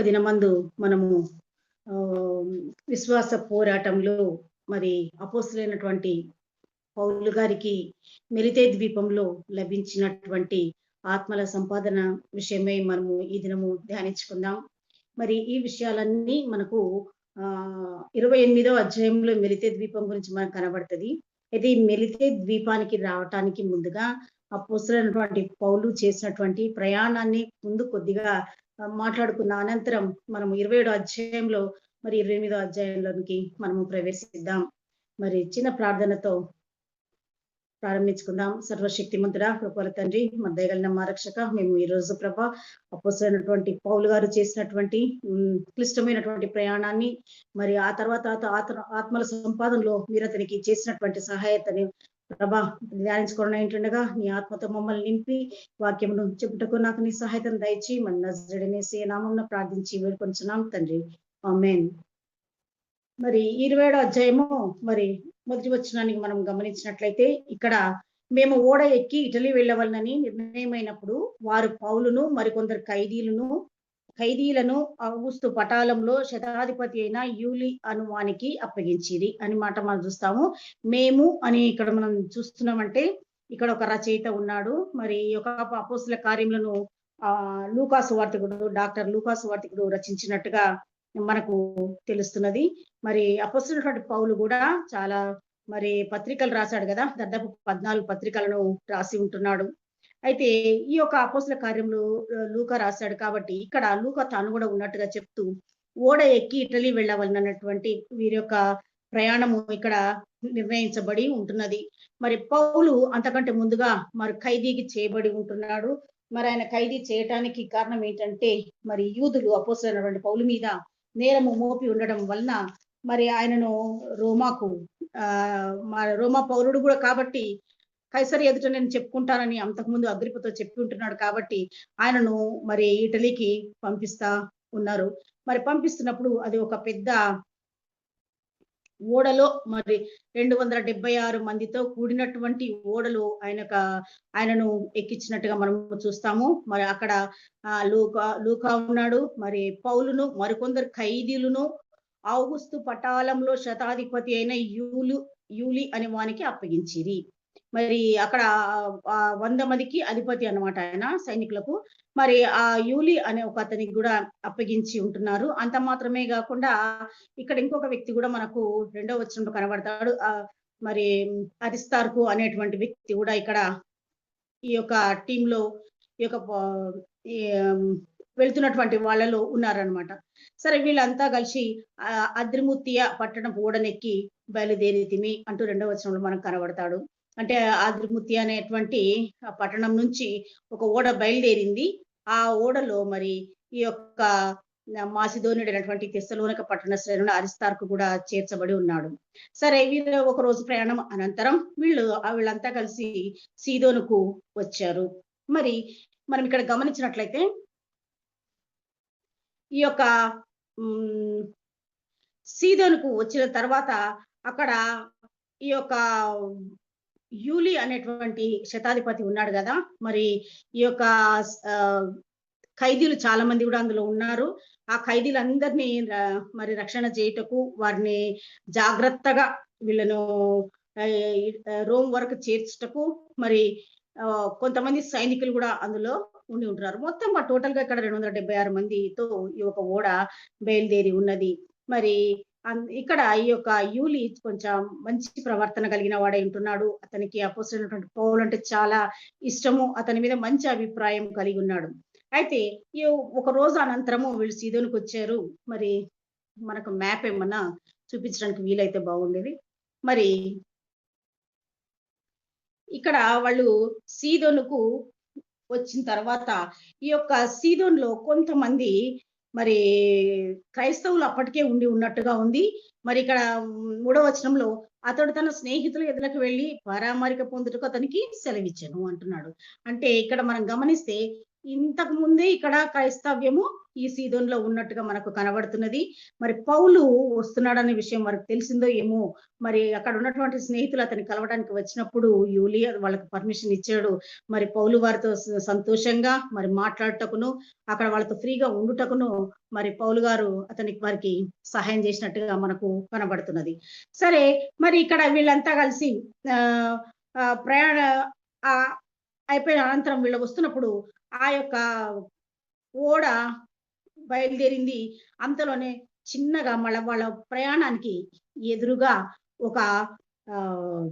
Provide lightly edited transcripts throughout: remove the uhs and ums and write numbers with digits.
దినమందు మనము విశ్వాస పోరాటంలో మరి అపోస్తులైనటువంటి పౌలు గారికి మెలితే ద్వీపంలో లభించినటువంటి ఆత్మల సంపాదన విషయమై మనము ఈ దినము ధ్యానించుకుందాం. మరి ఈ విషయాలన్నీ మనకు 28వ అధ్యాయంలో మెలితే ద్వీపం గురించి మనకు కనబడుతుంది. అయితే ఈ మెలితే ద్వీపానికి రావటానికి ముందుగా అపోస్తులైనటువంటి పౌలు చేసినటువంటి ప్రయాణాన్ని ముందు కొద్దిగా మాట్లాడుకున్న అనంతరం మనము 27వ అధ్యాయంలో మరి 28వ అధ్యాయంలోనికి మనము ప్రవేశిద్దాం. మరి చిన్న ప్రార్థనతో ప్రారంభించుకుందాం. సర్వశక్తిమంతుడా, కృపల తండ్రి, మన దయగలిగిన మా రక్షక, మేము ఈ రోజు ప్రభా అపోస్తలుడైనటువంటి పౌలు గారు చేసినటువంటి క్లిష్టమైనటువంటి ప్రయాణాన్ని, మరి ఆ తర్వాత ఆత్మల సంపాదనలో మీరు అతనికి చేసినటువంటి సహాయతని ప్రభా ధ్యానించుకోవడం ఏంటుండగా నీ ఆత్మతో మమ్మల్ని నింపి వాక్యమును చెప్పుటకు నాకు నీ సహాయతను దయచి మన నజరేయుడనేసే నామమున ప్రార్థించి వేడుకొంచున్నాం తండ్రి, ఆమేన్. మరి 27వ అధ్యాయము మరి మొదటి వచనానికి మనం గమనించినట్లయితే, ఇక్కడ మేము ఓడ ఎక్కి ఇటలీ వెళ్ళవలనని నిర్ణయమైనప్పుడు వారు పౌలును మరికొందరు ఖైదీలను ఔగుస్తు పటాలంలో శతాధిపతి అయిన యూలి అనువానికి అప్పగించిరి అని మాట మనం చూస్తాము. మేము అని ఇక్కడ మనం చూస్తున్నామంటే ఇక్కడ ఒక రచయిత ఉన్నాడు. మరి ఈ యొక్క అపోస్తుల కార్యములను లూకాసు వార్తికుడు, డాక్టర్ లూకాసు వార్తికుడు రచించినట్టుగా మనకు తెలుస్తున్నది. మరి అపోస్తులైనటువంటి పౌలు కూడా చాలా మరి పత్రికలు రాశాడు కదా, దాదాపు 14 పత్రికలను రాసి ఉంటున్నాడు. అయితే ఈ యొక్క అపోస్తుల కార్యములు లూకా రాశాడు కాబట్టి ఇక్కడ లూకా తాను కూడా ఉన్నట్టుగా చెప్తూ ఓడ ఎక్కి ఇటలీ వెళ్ళవలనన్నటువంటి వీరి యొక్క ప్రయాణము ఇక్కడ నిర్ణయించబడి ఉంటున్నది. మరి పౌలు అంతకంటే ముందుగా మరి ఖైదీకి చేయబడి ఉంటున్నాడు. మరి ఆయన ఖైదీ చేయటానికి కారణం ఏంటంటే, మరి యూదులు అపోస్తలుడైనటువంటి పౌలు మీద నేరము మోపి ఉండడం వలన మరి ఆయనను రోమా పౌరుడు కూడా కాబట్టి కైసరి ఎదుట నేను చెప్పుకుంటానని అంతకుముందు అగ్రిప్పతో చెప్పి ఉంటున్నాడు కాబట్టి ఆయనను మరి ఇటలీకి పంపిస్తా ఉన్నారు. మరి పంపిస్తున్నప్పుడు అది ఒక పెద్ద ఓడలో మరి 276 మందితో కూడినటువంటి ఓడలో ఆయనను ఎక్కించినట్టుగా మనం చూస్తాము. మరి అక్కడ లూకా ఉన్నాడు, మరి పౌలును మరికొందరు ఖైదీలను ఔగుస్తు పటాలంలో శతాధిపతి అయిన యూలి అనే వానికి అప్పగించిరి. మరి అక్కడ 100 మందికి అధిపతి అన్నమాట ఆయన సైనికులకు. మరి ఆ యూలి అనే ఒక అతనికి కూడా అప్పగించి ఉంటున్నారు. అంత మాత్రమే కాకుండా ఇక్కడ ఇంకొక వ్యక్తి కూడా మనకు 2వ వచనంలో కనబడతాడు. మరి అరిస్తార్కు అనేటువంటి వ్యక్తి కూడా ఇక్కడ ఈ యొక్క టీంలో ఈ యొక్క వెళ్తున్నటువంటి వాళ్ళలో ఉన్నారనమాట. సరే, వీళ్ళంతా కలిసి అద్రిముత్తియ పట్టణం ఓడనెక్కి బయలుదేరితిమి అంటూ 2వ వచనంలో మనకు కనబడతాడు. అంటే అద్రిముత్తియ అనేటువంటి పట్టణం నుంచి ఒక ఓడ బయలుదేరింది. ఆ ఓడలో మరి ఈ యొక్క మాసిదోనియుడైనటువంటి తెస్సలోనిక పట్టణ శ్రేణుడు అరిస్తార్కు కూడా చేర్చబడి ఉన్నాడు. సరే, వీళ్ళు ఒక రోజు ప్రయాణం అనంతరం వీళ్ళంతా కలిసి సీదోనుకు వచ్చారు. మరి మనం ఇక్కడ గమనించినట్లయితే ఈ యొక్క సీదోనుకు వచ్చిన తర్వాత అక్కడ ఈ యొక్క యూలి అనేటువంటి శతాధిపతి ఉన్నాడు కదా, మరి ఈ యొక్క ఖైదీలు చాలా మంది కూడా అందులో ఉన్నారు. ఆ ఖైదీలందరినీ మరి రక్షణ చేయుటకు వారిని జాగ్రత్తగా వీళ్ళను రోమ్ వరకు చేర్చుటకు మరి కొంతమంది సైనికులు కూడా అందులో ఉండి ఉంటున్నారు. మొత్తం టోటల్ గా ఇక్కడ 276 మందితో ఈ యొక్క ఓడ బయలుదేరి ఉన్నది. మరి ఇక్కడ ఈ యొక్క యూలి కొంచెం మంచి ప్రవర్తన కలిగిన వాడై ఉంటున్నాడు. అతనికి అపోస్తలుడైనటువంటి పౌలు అంటే చాలా ఇష్టము, అతని మీద మంచి అభిప్రాయం కలిగి ఉన్నాడు. అయితే ఈ ఒక రోజు అనంతరము వీళ్ళు సీదోనుకు వచ్చారు. మరి మనకు మ్యాప్ ఏమన్నా చూపించడానికి వీలైతే బాగుండేది. మరి ఇక్కడ వాళ్ళు సీదోనుకు వచ్చిన తర్వాత ఈ యొక్క సీదోన్లో కొంతమంది మరి క్రైస్తవులు అప్పటికే ఉండి ఉన్నట్టుగా ఉంది. మరి ఇక్కడ 3వ వచనంలో అతడు తన స్నేహితుల ఎదులకు వెళ్ళి పరామరిక పొందుటకు అతనికి సెలవిచ్చెను అంటున్నాడు. అంటే ఇక్కడ మనం గమనిస్తే ఇంతకు ముందే ఇక్కడ క్రైస్తవ్యము ఈ సీదోన్‌లో ఉన్నట్టుగా మనకు కనబడుతున్నది. మరి పౌలు వస్తున్నాడనే విషయం వారికి తెలిసిందో ఏమో! మరి అక్కడ ఉన్నటువంటి స్నేహితులు అతన్ని కలవడానికి వచ్చినప్పుడు యూలియా వాళ్ళకి పర్మిషన్ ఇచ్చాడు. మరి పౌలు వారితో సంతోషంగా మరి మాట్లాడుటకును, అక్కడ వాళ్ళతో ఫ్రీగా ఉండుటకును మరి పౌలు గారు వారికి సహాయం చేసినట్టుగా మనకు కనబడుతున్నది. సరే, మరి ఇక్కడ వీళ్ళంతా కలిసి ఆహ్, ఆహ్, ప్రయాణ ఆహ్, అయిపోయిన అనంతరం వీళ్ళు వస్తున్నప్పుడు ఆ యొక్క ఓడ బయలుదేరింది. అంతలోనే చిన్నగా వాళ్ళ ప్రయాణానికి ఎదురుగా ఒక ఆహ్,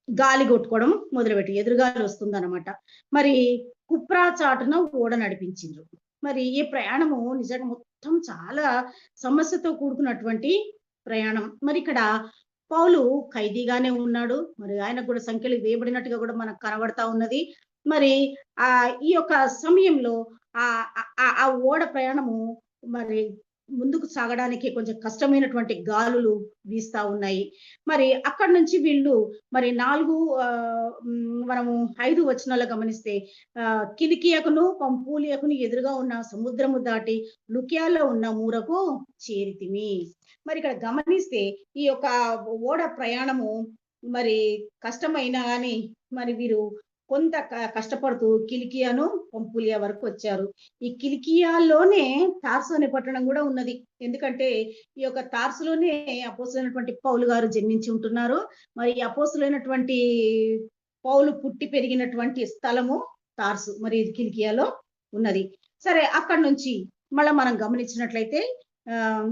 గాలి కొట్టుకోవడం మొదలుపెట్టి ఎదురుగాలి వస్తుందనమాట. మరి కుప్రా చాటున ఓడ నడిపించిండ్రు. మరి ఈ ప్రయాణము నిజంగా మొత్తం చాలా సమస్యతో కూడుకున్నటువంటి ప్రయాణం. మరిక్కడ పౌలు ఖైదీగానే ఉన్నాడు. మరి ఆయనకు కూడా సంకెలు వేయబడినట్టుగా కూడా మనకు కనబడతా ఉన్నది. మరి ఈ యొక్క సమయంలో ఆ ఓడ ప్రయాణము మరి ముందుకు సాగడానికి కొంచెం కష్టమైనటువంటి గాలులు వీస్తా ఉన్నాయి. మరి అక్కడి నుంచి వీళ్ళు మరి 4 మనము 5 వచనాల్లో గమనిస్తే కిలికియకును, పంఫూలియకును ఎదురుగా ఉన్న సముద్రము దాటి లుకియాలో ఉన్న మూరకు చేరితిమి. మరి ఇక్కడ గమనిస్తే ఈ యొక్క ఓడ ప్రయాణము మరి కష్టమైనా గాని మరి వీరు కొంత కష్టపడుతూ కిలికియాను, పంఫూలియా వరకు వచ్చారు. ఈ కిలికియాలోనే తార్సు అనే పట్టణం గూడా ఉన్నది. ఎందుకంటే ఈ యొక్క తార్సులోనే అపోస్తలుడైనటువంటి పౌలు గారు జన్మించి ఉంటున్నారు. మరి అపోస్తలుడైనటువంటి పౌలు పుట్టి పెరిగినటువంటి స్థలము తార్సు. మరి ఇది కిలికియాలో ఉన్నది. సరే, అక్కడి నుంచి మళ్ళా మనం గమనించినట్లయితే ఆహ్,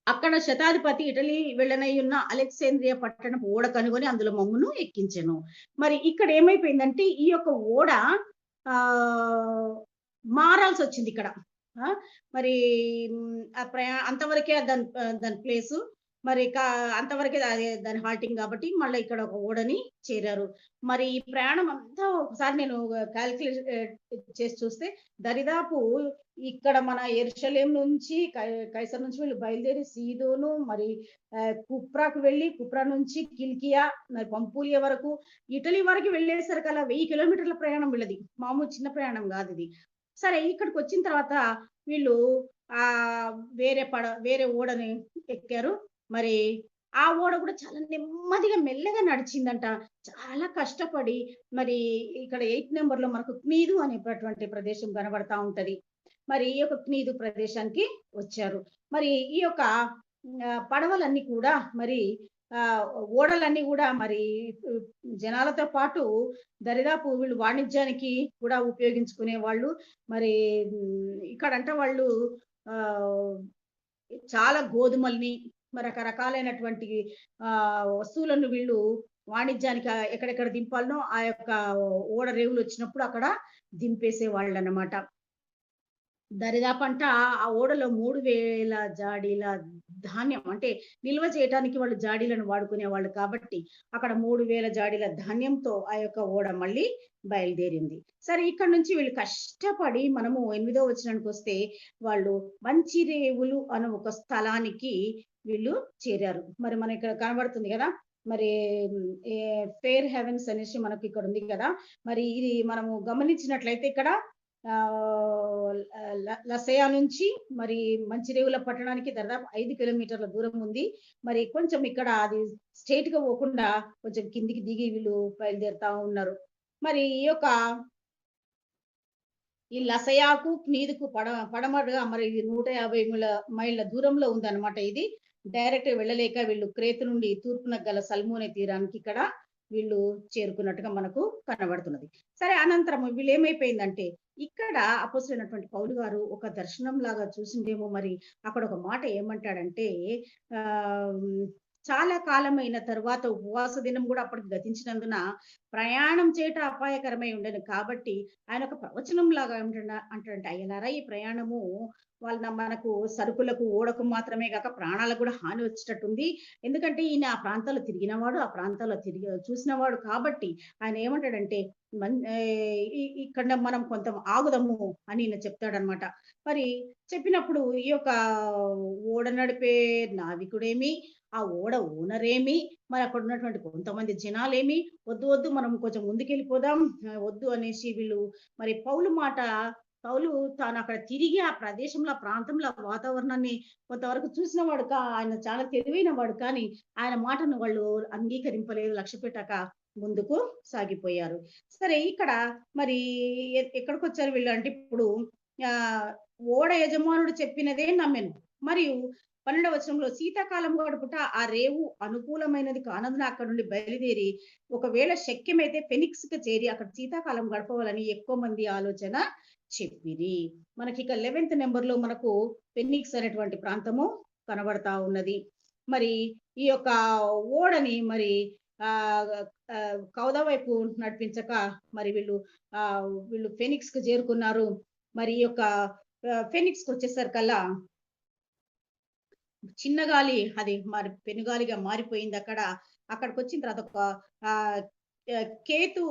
అక్కడ శతాధిపతి ఇటలీ వెళ్ళనయ్యున్న అలెగ్జాంద్రియా పట్టణపు ఓడ కనుగొని అందులో మమ్మును ఎక్కించెను. మరి ఇక్కడ ఏమైపోయిందంటే ఈ యొక్క ఓడ ఆహ్, మారాల్సొచ్చిందిక్కడ. ఆ! మరి అంతవరకే దాని ప్లేసు. మరి అంతవరకే దాని హాల్టింగ్ కాబట్టి మళ్ళా ఇక్కడ ఒక ఓడని చేరారు. మరి ఈ ప్రయాణం అంతా ఒకసారి నేను చేసి చూస్తే దరిదాపు ఇక్కడ మన యెరూషలేం నుంచి కైసర్ నుంచి వీళ్ళు బయలుదేరి సీదోను, మరి కుప్రాకు వెళ్లి, కుప్రా నుంచి కిల్కియా, మరి పంఫూలియా వరకు, ఇటలీ వరకు వెళ్ళేసరికల్లా 1000 కిలోమీటర్ల ప్రయాణం వీళ్ళది. మామూలు చిన్న ప్రయాణం గాదిది. సరే, ఇక్కడికొచ్చిన తర్వాత వీళ్ళు ఆహ్, వేరే ఓడని ఎక్కారు. మరి ఆ ఓడ కూడా చాలా నెమ్మదిగా మెల్లగా నడిచిందంట. చాలా కష్టపడి మరి ఇక్కడ 8 నంబర్‌లో మనకు క్నీదు అనేటటువంటి ప్రదేశం కనబడతా ఉంటది. మరి ఈ యొక్క క్నీదు ప్రదేశానికి వచ్చారు. మరి ఈ యొక్క పడవలన్నీ కూడా మరి ఆహ్, ఓడలన్నీ గూడా మరి ఆహ్, జనాలతో పాటు దరిదాపు వీళ్ళు వాణిజ్యానికి కూడా ఉపయోగించుకునేవాళ్ళు. మరి ఇక్కడంట వాళ్ళు ఆహ్, చాలా గోధుమల్ని, మరి రకరకాలైనటువంటి వస్తువులను వీళ్ళు వాణిజ్యానికి ఎక్కడెక్కడ దింపాలనో ఆ యొక్క ఓడ రేవులొచ్చినప్పుడు అక్కడ దింపేసేవాళ్ళనమాట. దరిదాపంట ఆ ఓడలో 3000 జాడీల ధాన్యం, అంటే నిల్వ చేయటానికి వాళ్ళు జాడీలను వాడుకునేవాళ్ళు కాబట్టి, అక్కడ 3000 జాడీల ధాన్యంతో ఆ యొక్క ఓడ మళ్ళీ బయలుదేరింది. సరే, ఇక్కడి నుంచి వీళ్ళు కష్టపడి మనము 8వ వచనానికొస్తే వాళ్ళు మంచిరేవులు అను ఒక స్థలానికి వీళ్ళు చేరారు. మరి మనకిక్కడ కనబడుతుంది గదా! మరి ఏ ఫెయిర్ హెవెన్స్ అనేసి మనకిక్కడుంది గదా! మరి ఇది మనము గమనించినట్లయితే ఇక్కడ లసయా నుంచి మరి మంచిరేవుల పట్టణానికి దాదాపు 5 కిలోమీటర్ల దూరం ఉంది. మరి కొంచెం ఇక్కడ అది స్ట్రెయిట్‌గా పోకుండా కొంచెం కిందికి దిగి వీళ్ళు బయలుదేరుతా ఉన్నారు. మరి ఈ లసయాకు, క్నీదుకు పడమరగా మరి ఇది 150 మైళ్ళ దూరంలో ఉందన్నమాట ఇది. డైరెక్ట్‌గా వెళ్ళలేక వీళ్ళు క్రేతు నుండి తూర్పున గల సల్మోనే తీరానికి ఇక్కడ వీళ్ళు చేరుకున్నట్టుగా మనకు కనబడుతున్నది. సరే, అనంతరం వీళ్ళేమైపోయిందంటే ఇక్కడ అపోస్తలుడైనటువంటి పౌలు గారు ఒక దర్శనంలాగా చూసిండేమో మరి. అక్కడ ఒక మాట ఏమంటాడంటే ఆహ్, చాలా కాలమైన తరువాత ఉపవాస దినం గూడా అప్పటికి గతించినందున ప్రయాణం చేయుట అపాయకరమై ఉండెను. కాబట్టి ఆయన ఒక ప్రవచనంలాగా అంటాడంట, అయ్యలారా ఈ ప్రయాణము మనకు సరుకులకు, ఓడకు మాత్రమే గాక ప్రాణాలకు గూడా హాని వచ్చేటట్టుంది. ఎందుకంటే ఈయన ఆ ప్రాంతాల్లో తిరిగినవాడు, ఆ ప్రాంతాల్లో చూసినవాడు కాబట్టి ఆయన ఏమంటాడంటే ఇక్కడ మనం కొంత ఆగుదము అని ఈయన చెప్తాడనమాట. మరి చెప్పినప్పుడు ఈ యొక్క ఓడ నడిపే నావికుడేమి, ఆ ఓడ ఓనరేమి, మరి అక్కడ ఉన్నటువంటి కొంతమంది జనాలేమి, వద్దు వద్దు మనం కొంచెం ముందుకెళ్ళిపోదాం, వద్దు అనేసి వీళ్ళు మరి పౌలు మాట పౌలు తాను అక్కడ తిరిగి ఆ ప్రదేశంలో, ఆ ప్రాంతంలో, ఆ వాతావరణాన్ని కొంతవరకు చూసిన వాడు ఆయన చాలా తెలివైన వాడు. కానీ ఆయన మాటను వాళ్ళు అంగీకరింపలేదు. లక్ష్యపెట్టక ముందుకు సాగిపోయారు. సరే ఇక్కడ మరి ఎక్కడికొచ్చారు వీళ్ళు అంటే ఇప్పుడు ఆహ్, ఓడ యజమానుడు చెప్పినదే నమ్మెను. మరియు 12వ వచనంలో శీతాకాలం గడుపుట ఆ రేవు అనుకూలమైనది కానందున అక్కడి నుండి బయలుదేరి ఒకవేళ శక్యమైతే ఫెనిక్స్‌కి చేరి అక్కడ శీతాకాలం గడపవాలని ఎక్కువ మంది ఆలోచన చెప్పిరి. మనకిక 11థ్ నంబర్‌లో మనకు ఫెనిక్స్ అనేటువంటి ప్రాంతము కనబడతా ఉన్నది. మరి ఈ యొక్క ఓడని మరి ఆహ్, కౌదా వైపు నడిపించక మరి వీళ్ళు ఫెనిక్స్‌కి చేరుకున్నారు. మరి ఈ యొక్క ఫెనిక్స్‌కొచ్చేసరికల్లా చిన్న గాలి అది మరి పెనుగాలిగా మారిపోయిందక్కడ. అక్కడికొచ్చిన తర్వాత ఒక ఆహ్, ఆహ్, కేతు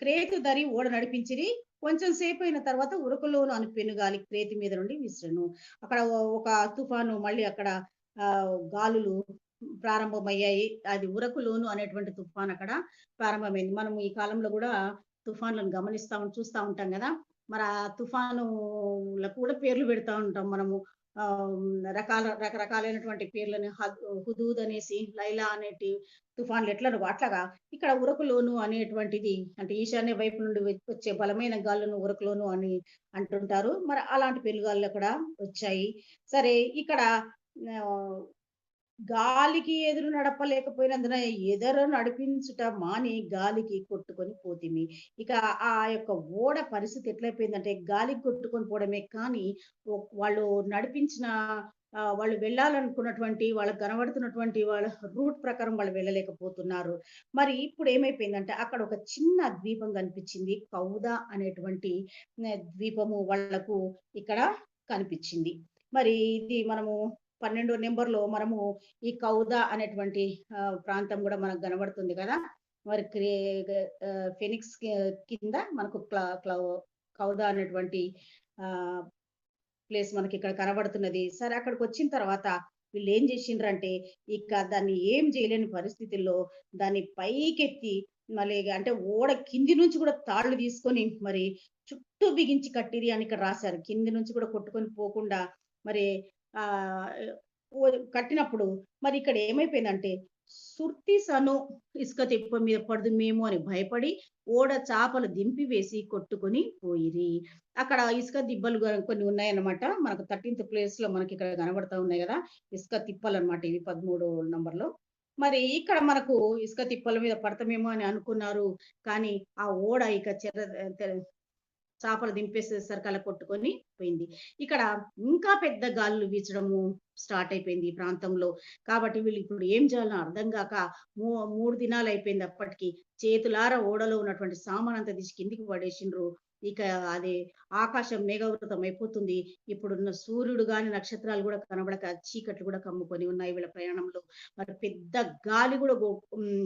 క్రేతు దరి ఓడ నడిపించిరి. కొంచెం సేపయిన తర్వాత ఉరకలోను అను పెనుగాలి క్రేతు మీద నుండి విసరెను. అక్కడ ఒక తుఫాను మళ్ళీ అక్కడ గాలులు ప్రారంభమయ్యాయి. అది ఉరకులోను అనేటువంటి తుఫాన్ అక్కడ ప్రారంభమైంది. మనం ఈ కాలంలో గూడా తుఫాన్లను చూస్తా ఉంటాం గదా! మరి ఆ తుఫానులకు కూడా పేర్లు పెడతా ఉంటాం మనము. రకరకాలైనటువంటి పేర్లని హుదూద్ అనేసి, లైలా అనేటి తుఫాన్లు ఎట్లనో అట్లాగా ఇక్కడ ఉరకులోను అనేటువంటిది అంటే ఈశాన్య వైపు నుండి వచ్చే బలమైన గాలులను ఉరకులోను అని అంటుంటారు. మరి అలాంటి పెనుగాలులు అక్కడ వచ్చాయి. సరే ఇక్కడ ఆహ్, గాలికి ఎదురు నడపలేకపోయినందున ఎదర నడిపించుట మాని గాలికి కొట్టుకొని పోతిమి. ఇక ఆ యొక్క ఓడ పరిస్థితి ఎట్లయిపోయిందంటే గాలికి కొట్టుకొని పోవడమే కానీ వాళ్ళు నడిపించిన వాళ్ళు వెళ్ళాలనుకున్నటువంటి వాళ్ళకి కనబడుతున్నటువంటి వాళ్ళ రూట్ ప్రకారం వాళ్ళు వెళ్ళలేకపోతున్నారు. మరి ఇప్పుడు ఏమైపోయిందంటే అక్కడ ఒక చిన్న ద్వీపం కనిపించింది. కౌదా అనేటువంటి ద్వీపము వాళ్ళకు ఇక్కడ కనిపించింది. మరి ఇది మనము 12 నంబర్‌లో మనము ఈ కౌదా అనేటువంటి ప్రాంతం గూడా మనకు కనబడుతుంది గదా! మరి ఫెనిక్స్ కింద మనకు కౌదా అనేటువంటి ఆహ్, ప్లేస్ మనకిక్కడ కనబడుతున్నది. సరే అక్కడికొచ్చిన తర్వాత వీళ్ళేం జేషిండ్రంటే, ఇక దాన్ని ఏం జేయలేని పరిస్థితుల్లో దాన్ని పైకెత్తి మళ్ళీ అంటే ఓడ కింది నుంచి గూడా తాళ్ళు తీసుకొని మరి చుట్టూ బిగించి కట్టిరి అని ఇక్కడ రాశారు. కింది నుంచి కూడా కొట్టుకొని పోకుండా మరి ఆహ్, ఓ కట్టినప్పుడు మరి ఇక్కడ ఏమైపోయిందంటే సుర్తిసను ఇసుక తిప్ప మీద పడుదుమేమో అని భయపడి ఓడ చాపలు దింపివేసి కొట్టుకొని పోయిరి. అక్కడ ఇసుక దిబ్బలు కొన్ని ఉన్నాయన్నమాట. మనకు 13థ్ ప్లేస్‌లో మనకిక్కడ కనబడతా ఉన్నాయి గదా! ఇసుక తిప్పలన్నమాట ఇవి 13 నంబర్‌లో. మరి ఇక్కడ మనకు ఇసుక తిప్పల మీద పడతామేమో అని అనుకున్నారు. కానీ ఆ ఓడ ఇక చాపలు దింపేసేసరికి అలా కొట్టుకొని పోయింది. ఇక్కడ ఇంకా పెద్ద గాలులు వీచడము స్టార్ట్ అయిపోయింది ఈ ప్రాంతంలో. కాబట్టి వీళ్ళు ఇప్పుడు ఏం చేయాలో అర్థం గాక 3 దినాలయిపోయింది అప్పటికి. చేతులారా ఓడలో ఉన్నటువంటి సామానంతా తీసి కిందికి పడేసిండ్రు. ఇక అది ఆకాశం మేఘావృతం అయిపోతుంది. ఇప్పుడున్న సూర్యుడు గాని, నక్షత్రాలు గూడా కనబడక చీకట్లు గూడా కమ్ముకొని ఉన్నాయి వీళ్ళ ప్రయాణంలో. మరి పెద్ద గాలి గూడా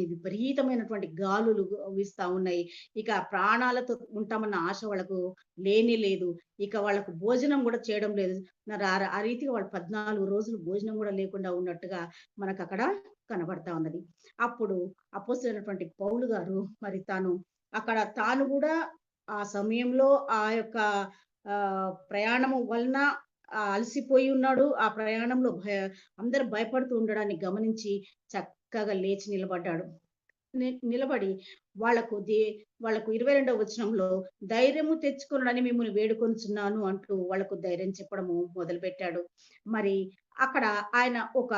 విపరీతమైనటువంటి గాలులు వీస్తా ఉన్నాయి. ఇక ప్రాణాలతో ఉంటామన్న ఆశ వాళ్ళకు లేనే లేదు. ఇక వాళ్ళకు భోజనం గూడా చేయడం లేదు. మరి ఆ రీతిగా వాళ్ళు 14 రోజులు భోజనం గూడా లేకుండా ఉన్నట్టుగా మనకక్కడ కనబడతా ఉన్నది. అప్పుడు అపోస్తలుడైనటువంటి పౌలు గారు మరి తాను గూడా ఆ సమయంలో ఆ యొక్క ప్రయాణము వలన అలసిపోయి ఉన్నాడు. ఆ ప్రయాణంలో అందరూ భయపడుతూ ఉండడాన్ని గమనించి చక్కగా లేచి నిలబడ్డాడు. నిలబడి వాళ్ళకు దే వాళ్ళకు 22వ వచనంలో ధైర్యము తెచ్చుకొనుడని మిమ్మును వేడుకొనుచున్నాను అంటూ వాళ్ళకు ధైర్యం చెప్పడము మొదలుపెట్టాడు. మరి అక్కడ ఆయన ఒక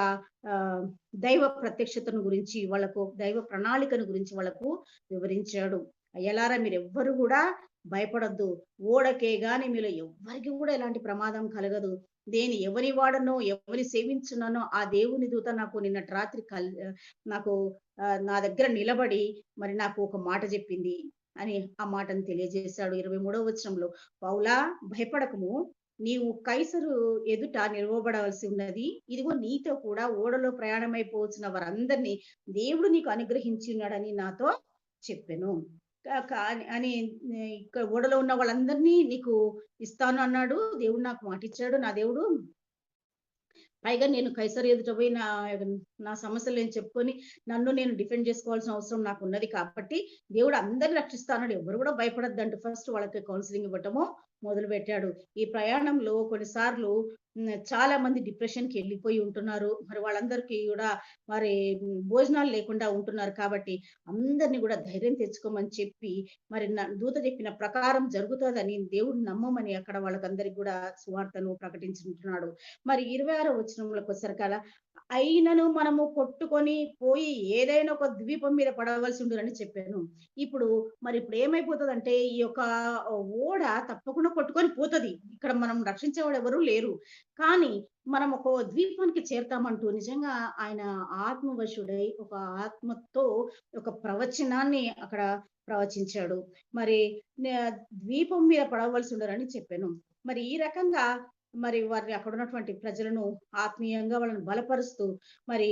ఆహ్, దైవ ప్రత్యక్షతను గురించి వాళ్ళకు దైవ ప్రణాళికను గురించి వాళ్ళకు వివరించాడు. అయ్యలారా మీరెవ్వరు గూడా భయపడొద్దు. ఓడకే గాని మీలో ఎవ్వరికి గూడా ఎలాంటి ప్రమాదం కలగదు. ఎవరి వాడనో, ఎవరిని సేవించున్నానో ఆ దేవుని దూత నాకు నిన్నటి రాత్రి నాకు నా దగ్గర నిలబడి మరి నాకు ఒక మాట జెప్పింది అని ఆ మాటను తెలియజేశాడు. 23వ వచనంలో పౌలా భయపడకుము. నీవు కైసరు ఎదుట నిలవబడవలసి ఉన్నది. ఇదిగో నీతో కూడా ఓడలో ప్రయాణమైపోవచ్చిన వారందరినీ దేవుడు నీకు అనుగ్రహించి ఉన్నాడని నాతో చెప్పెను. క క అని ఇక్కడ ఓడలో ఉన్న వాళ్ళందరినీ నీకు ఇస్తాను అన్నాడు. దేవుడు నాకు మాటిచ్చాడు. నా దేవుడు పైగా నేను కైసర్ ఎదుట పోయి నా సమస్యలు నేను చెప్పుకొని నన్ను నేను డిఫెండ్ చేసుకోవాల్సిన అవసరం నాకున్నది కాబట్టి దేవుడు అందరిని రక్షిస్తా అన్నాడు. ఎవ్వరు కూడా భయపడొద్దంట ఫస్ట్ వాళ్ళకి కౌన్సెలింగ్ ఇవ్వటము మొదలుపెట్టాడు. ఈ ప్రయాణంలో కొన్నిసార్లు చాలా మంది డిప్రెషన్‌కి ఎళ్ళిపోయి ఉంటున్నారు. మరి వాళ్ళందరికీ గూడా మరి భోజనాలు లేకుండా ఉంటున్నారు కాబట్టి, అందరిని గూడా ధైర్యం తెచ్చుకోమని చెప్పి, మరి దూత చెప్పిన ప్రకారం జరుగుతదని దేవుడిని నమ్మమని అక్కడ వాళ్ళకందరికి గూడా సువార్తను ప్రకటించుంటున్నాడు. మరి 26వ వచనంలోకొచ్చేసరికల అయినను మనము కొట్టుకొని పోయి ఏదైనా ఒక ద్వీపం మీద పడవలసి ఉండునని చెప్పాను. ఇప్పుడు ఇప్పుడు ఏమైపోతదంటే ఈ యొక్క ఓడ తప్పకుండా కొట్టుకొని పోతది. ఇక్కడ మనం రక్షించేవాడు ఎవరు లేరు. కానీ మనం ఒక ద్వీపానికి చేరతామంటూ నిజంగా ఆయన ఆత్మవశుడై ఒక ఆత్మతో ఒక ప్రవచనాన్ని అక్కడ ప్రవచించాడు. మరి న ద్వీపం మీద పడవలసి ఉండరని చెప్పాను. మరి ఈ రకంగా వారిని అక్కడున్నటువంటి ప్రజలను ఆత్మీయంగా వాళ్ళని బలపరుస్తూ మరి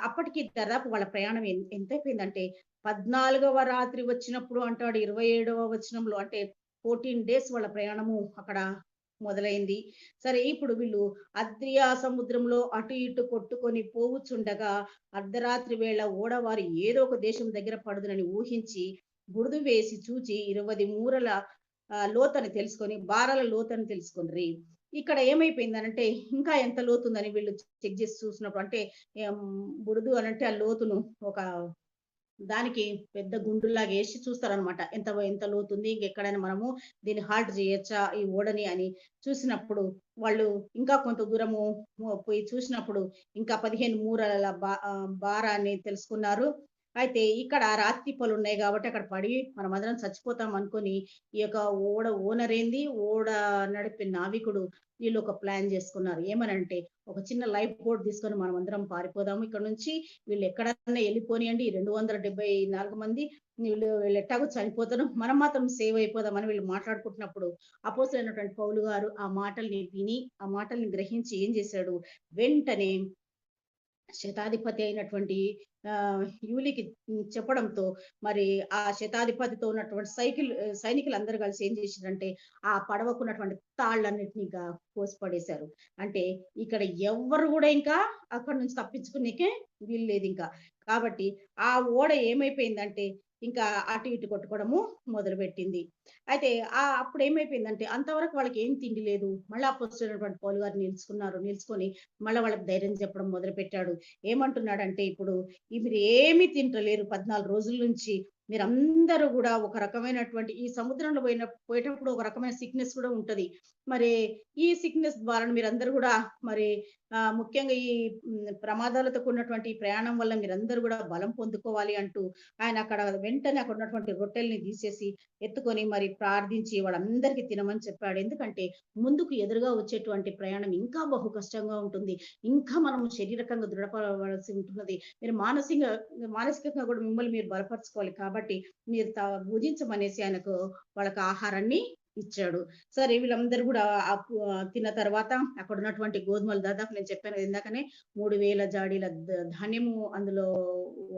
అప్పటికి దాదాపు వాళ్ళ ప్రయాణం ఎంతైపోయిందంటే 14వ రాత్రి వచ్చినప్పుడు అంటాడు 27వ వచనంలో అంటే 14 డేస్ వాళ్ళ ప్రయాణము అక్కడ మొదలైంది. సరే ఇప్పుడు వీళ్ళు అద్రియా సముద్రంలో అటు ఇటు కొట్టుకొని పోవుచుండగా అర్ధరాత్రి వేళ ఓడవారు ఏదో ఒక దేశం దగ్గర పడుదునని ఊహించి బురుదు వేసి చూచి 20 మూరల లోతని తెలుసుకొని బారల లోతని తెలుసుకొనిరి. ఇక్కడ ఏమైపోయిందనంటే ఇంకా ఎంత లోతుందని వీళ్ళు చెక్ చేసి చూసినప్పుడు అంటే బురుదు అనంటే ఆ లోతును ఒక దానికి పెద్ద గుండుల్లాగా ఏసి చూస్తారనమాట. ఎంత ఎంత లోతుంది, ఇంకెక్కడైనా మనము దీన్ని హాల్ట్ చేయొచ్చా ఈ ఓడని అని చూసినప్పుడు, వాళ్ళు ఇంకా కొంత దూరము పోయి చూసినప్పుడు ఇంకా 15 మూరల భారాన్ని తెలుసుకున్నారు. అయితే ఇక్కడ రాతి తిప్పలున్నాయి గాబట్టి అక్కడ పడి మనమందరం చచ్చిపోతాం అనుకోని, ఈ యొక్క ఓడ ఓనరేంది, ఓడ నడిపే నావికుడు వీళ్ళు ఒక ప్లాన్ జేసుకున్నారు. ఏమనంటే, ఒక చిన్న లైఫ్ బోట్ తీసుకొని మనమందరం పారిపోదాము ఇక్కడ నుంచి. వీళ్ళెక్కడన్నా ఎళ్ళిపోనియండి. ఈ 274 మంది వీళ్ళెట్టాగో చనిపోతారు. మనం మాత్రం సేవ్ అయిపోదామని వీళ్ళు మాట్లాడుకుంటున్నప్పుడు, అపోస్తలుడైనటువంటి పౌలు గారు ఆ మాటల్ని విని, ఆ మాటల్ని గ్రహించి ఏం జేశాడు, వెంటనే శతాధిపతి అయినటువంటి యూలికి చెప్పడంతో మరి ఆ శతాధిపతితో ఉన్నటువంటి సైనికులందరూ కలిసి ఏం చేశారంటే ఆ పడవకున్నటువంటి తాళ్ళన్నిటిని కోసి పడేశారు. అంటే ఇక్కడ ఎవ్వరు కూడా ఇంకా అక్కడి నుంచి తప్పించుకునేకే వీలు లేదు ఇంకా. కాబట్టి ఆ ఓడ ఏమైపోయిందంటే ఇంకా అటు ఇటు కొట్టుకోవడము మొదలుపెట్టింది. అయితే అప్పుడు ఏమైపోయిందంటే అంతవరకు వాళ్ళకి ఏం తిండి లేదు. మళ్ళా అపోస్తలుడైనటువంటి పౌలు గారు నిలుచుకున్నారు. నిలుచుకొని మళ్ళా వాళ్ళకి ధైర్యం చెప్పడం మొదలుపెట్టాడు. ఏమంటున్నాడంటే ఇప్పుడు మీరు ఏమి తింటలేరు 14 రోజుల నుంచి. మీరందరూ గూడా ఒక రకమైనటువంటి ఈ సముద్రంలో పోయేటప్పుడు ఒక రకమైన సిక్‌నెస్ కూడా ఉంటది. మరి ఈ సిక్‌నెస్ ద్వారా మీరందరూ గూడా మరి ముఖ్యంగా ఈ ప్రమాదాలతో కూడినటువంటి ఈ ప్రయాణం వల్ల మీరందరూ గూడా బలం పొందుకోవాలి అంటూ ఆయన అక్కడ వెంటనే అక్కడ ఉన్నటువంటి రొట్టెల్ని తీసేసి ఎత్తుకొని మరి ప్రార్థించి వాళ్ళందరికీ తినమని చెప్పాడు. ఎందుకంటే ముందుకు ఎదురుగా వచ్చేటువంటి ప్రయాణం ఇంకా బహు కష్టంగా ఉంటుంది. ఇంకా మనము శారీరకంగా దృఢపడవలసి ఉంటున్నది. మీరు మానసికంగా కూడా మిమ్మల్ని మీరు బలపరుచుకోవాలి. కాబట్టి మీరు భుజించమనేసి ఆయనకు వాళ్ళకి ఆహారాన్ని ఇచ్చాడు. సరే వీళ్ళందరూ గూడా తిన్న తర్వాత అక్కడున్నటువంటి గోధుమలు దాదాపు నేను చెప్పాను కదా ఇందాకనే 3000 జాడీల ధాన్యము అందులో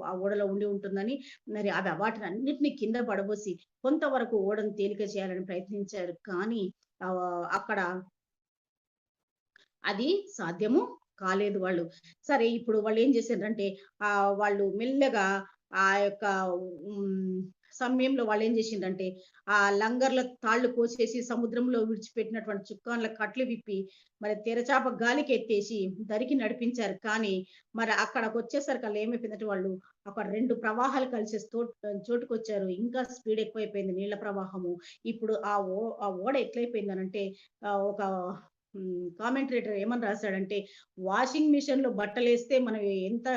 ఆ ఓడలో ఉండి ఉంటుందని. మరి వాటినన్నిటిని కింద పడబోసి కొంతవరకు ఓడను తేలిక చేయాలని ప్రయత్నించారు. కానీ అక్కడ అది సాధ్యము కాలేదు వాళ్ళు. సరే ఇప్పుడు వాళ్ళేం చేసిండ్రంటే వాళ్ళు మెల్లగా ఆ యొక్క హ్మ్. సమయంలో వాళ్ళేం చేసిండ్రంటే, ఆ లంగర్ల తాళ్ళు కోసేసి సముద్రంలో విడిచిపెట్టినటువంటి చుక్కాన్ల కట్లు విప్పి, మరి తెరచాప గాలికెత్తేసి దరికి నడిపించారు. కానీ మరి అక్కడకొచ్చేసరికి ఏమైపోయిందంటే వాళ్ళు అక్కడ 2 ప్రవాహాలు కలిసే చోటుకొచ్చారు. ఇంకా స్పీడ్ ఎక్కువైపోయింది నీళ్ల ప్రవాహము. ఇప్పుడు ఆ ఓడ ఎట్లయిపోయిందనంటే ఒక కామెంటరేటర్ ఏమని రాసాడంటే, వాషింగ్ మిషన్‌లో బట్టలేస్తే మనం ఎంత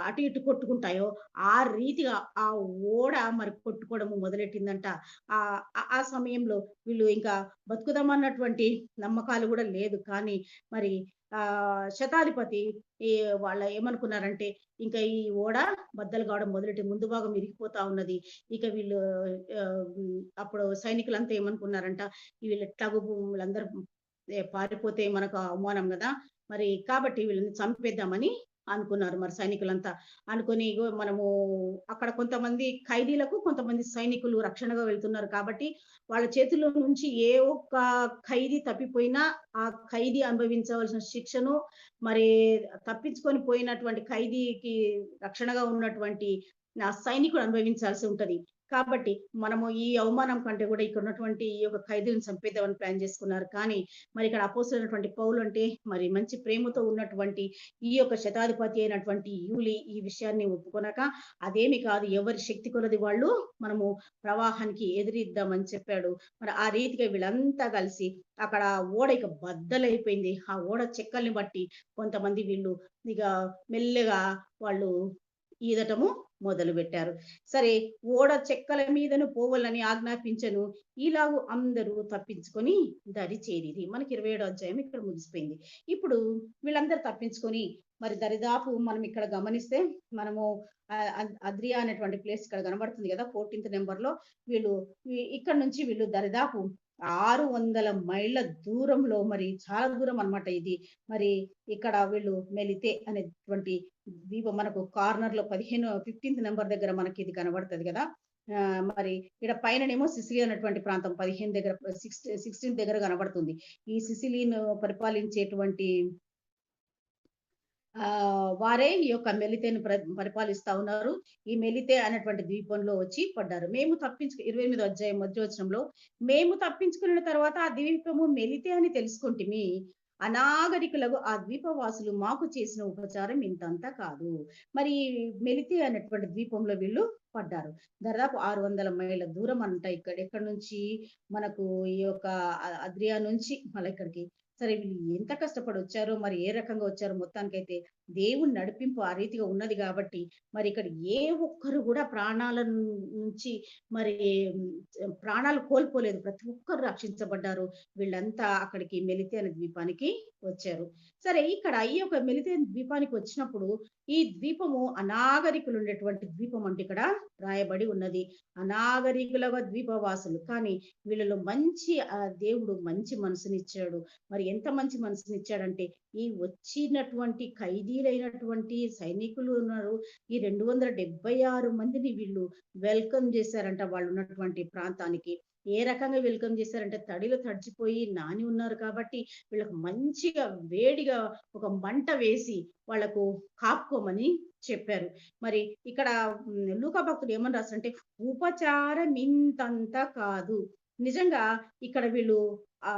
అటు ఇటు కొట్టుకుంటాయో, ఆ రీతిగా ఆ ఓడ మరి కొట్టుకోవడము మొదలెట్టిందంట. ఆ సమయంలో వీళ్ళు ఇంకా బతుకుదామన్నటువంటి నమ్మకాలు గూడా లేదు. కానీ మరి శతాధిపతి ఈ ఏమనుకున్నారంటే, ఇంకా ఈ ఓడ బద్దలు కావడం మొదలెట్టి ముందు భాగం ఇరిగిపోతా ఉన్నది. ఇక వీళ్ళు అప్పుడు సైనికులంతా ఏమనుకున్నారంట, వీళ్ళెట్లాగో వీళ్ళందరూ పారిపోతే మనకు అవమానం గదా! మరి కాబట్టి వీళ్ళని చంపేద్దామని అనుకున్నారు మరి సైనికులంతా. అనుకోని ఇగో మనము అక్కడ కొంతమంది ఖైదీలకు, కొంతమంది సైనికులు రక్షణగా వెళ్తున్నారు కాబట్టి, వాళ్ళ చేతుల్లో నుంచి ఏ ఒక్క ఖైదీ తప్పిపోయినా, ఆ ఖైదీ అనుభవించవలసిన శిక్షను మరి తప్పించుకొని పోయినటువంటి ఖైదీకి రక్షణగా ఉన్నటువంటి సైనికుడు అనుభవించాల్సి ఉంటది. కాబట్టి మనము ఈ అవమానం కంటే కూడా ఇక్కడ ఉన్నటువంటి ఈ యొక్క ఖైదీలను చంపేద్దామని ప్లాన్ చేసుకున్నారు. కానీ మరి ఇక్కడ అపోస్తలుడైనటువంటి పౌలు అంటే మరి మంచి ప్రేమతో ఉన్నటువంటి ఈ యొక్క శతాధిపతి అయినటువంటి యూలి ఈ విషయాన్ని ఒప్పుకొనక అదేమి కాదు, ఎవరి శక్తి కొలది వాళ్ళు మనము ప్రవాహానికి ఎదిరిద్దామని చెప్పాడు. మరి ఆ రీతిగా వీళ్ళంతా కలిసి అక్కడ ఓడ ఇక బద్దలైపోయింది. ఆ ఓడ చెక్కల్ని బట్టి కొంతమంది వీళ్ళు ఇక మెల్లగా వాళ్ళు ఈదటము మొదలుపెట్టారు. సరే, ఓడ చెక్కల మీదను పోవలని ఆజ్ఞాపించెను. ఇలాగు అందరూ తప్పించుకొని దరి చేరిరి. మనకి 27వ అధ్యాయం ఇక్కడ ముగిసిపోయింది. ఇప్పుడు వీళ్ళందరూ తప్పించుకొని మరి దరిదాపు మనం ఇక్కడ గమనిస్తే మనము అద్రియా అనేటువంటి ప్లేస్ ఇక్కడ కనబడుతుంది కదా 14th నెంబర్‌లో. వీళ్ళు ఇక్కడ నుంచి వీళ్ళు దరిదాపు 600 మైళ్ళ దూరంలో, మరి చాలా దూరం అన్నమాట ఇది. మరి ఇక్కడ వీళ్ళు మెలితే అనేటువంటి ద్వీపం మనకు కార్నర్‌లో 15th నెంబర్ దగ్గర మనకి ఇది కనబడుతది కదా! మరి ఈడ పైననేమో సిసిలీ అనేటువంటి ప్రాంతం 15 దగ్గర 16 దగ్గర కనబడుతుంది. ఈ సిసిలీను పరిపాలించేటువంటి వారే ఈ యొక్క మెలితేను పరిపాలిస్తా ఉన్నారు. ఈ మెలితే అనేటువంటి ద్వీపంలో వచ్చి పడ్డారు. 28వ అధ్యాయం మొదటి వచనంలో, మేము తప్పించుకున్న తర్వాత ఆ ద్వీపము మెలితే అని తెలుసుకుంటిమి. అనాగరికులకు ఆ ద్వీపవాసులు మాకు చేసిన ఉపచారం ఇంతంతా కాదు. మరి మెలితే అనేటువంటి ద్వీపంలో వీళ్ళు పడ్డారు. దాదాపు 600 మైళ్ళ దూరం అంట ఎక్కడి నుంచి మనకు ఈ యొక్క అద్రియా నుంచి మళ్ళీ ఇక్కడికి. సరే, వీళ్ళు ఎంత కష్టపడి వచ్చారో, మరి ఏ రకంగా వచ్చారో, మొత్తానికైతే దేవుని నడిపింపు ఆ రీతిగా ఉన్నది కాబట్టి మరి ఇక్కడ ఏ ఒక్కరు కూడా ప్రాణాల నుంచి మరి ప్రాణాలు కోల్పోలేదు. ప్రతి ఒక్కరు రక్షించబడ్డారు. వీళ్ళంతా అక్కడికి మెలితే అనే ద్వీపానికి వచ్చారు. సరే, ఇక్కడ ఈ యొక్క మెలితే ద్వీపానికి వచ్చినప్పుడు ఈ ద్వీపము అనాగరికులు ఉండేటువంటి ద్వీపం అంటే ఇక్కడ రాయబడి ఉన్నది. అనాగరికుల ద్వీపవాసులు. కానీ వీళ్ళలో మంచి దేవుడు మంచి మనసునిచ్చాడు. మరి ఎంత మంచి మనసునిచ్చాడంటే ఈ వచ్చినటువంటి ఖైదీలైనటువంటి సైనికులు ఉన్నారు. ఈ 276 మందిని వీళ్ళు వెల్కమ్ చేశారంట వాళ్ళు ఉన్నటువంటి ప్రాంతానికి. ఏ రకంగా వెల్కమ్ చేశారంటే తడిలో తడిచిపోయి నాని ఉన్నారు కాబట్టి వీళ్ళకు మంచిగా వేడిగా ఒక మంట వేసి వాళ్ళకు కాపుకోమని చెప్పారు. మరి ఇక్కడ లూకా భక్తుడు ఏమని రాస్తారంటే ఉపచారం ఇంతంత కాదు. నిజంగా ఇక్కడ వీళ్ళు ఆ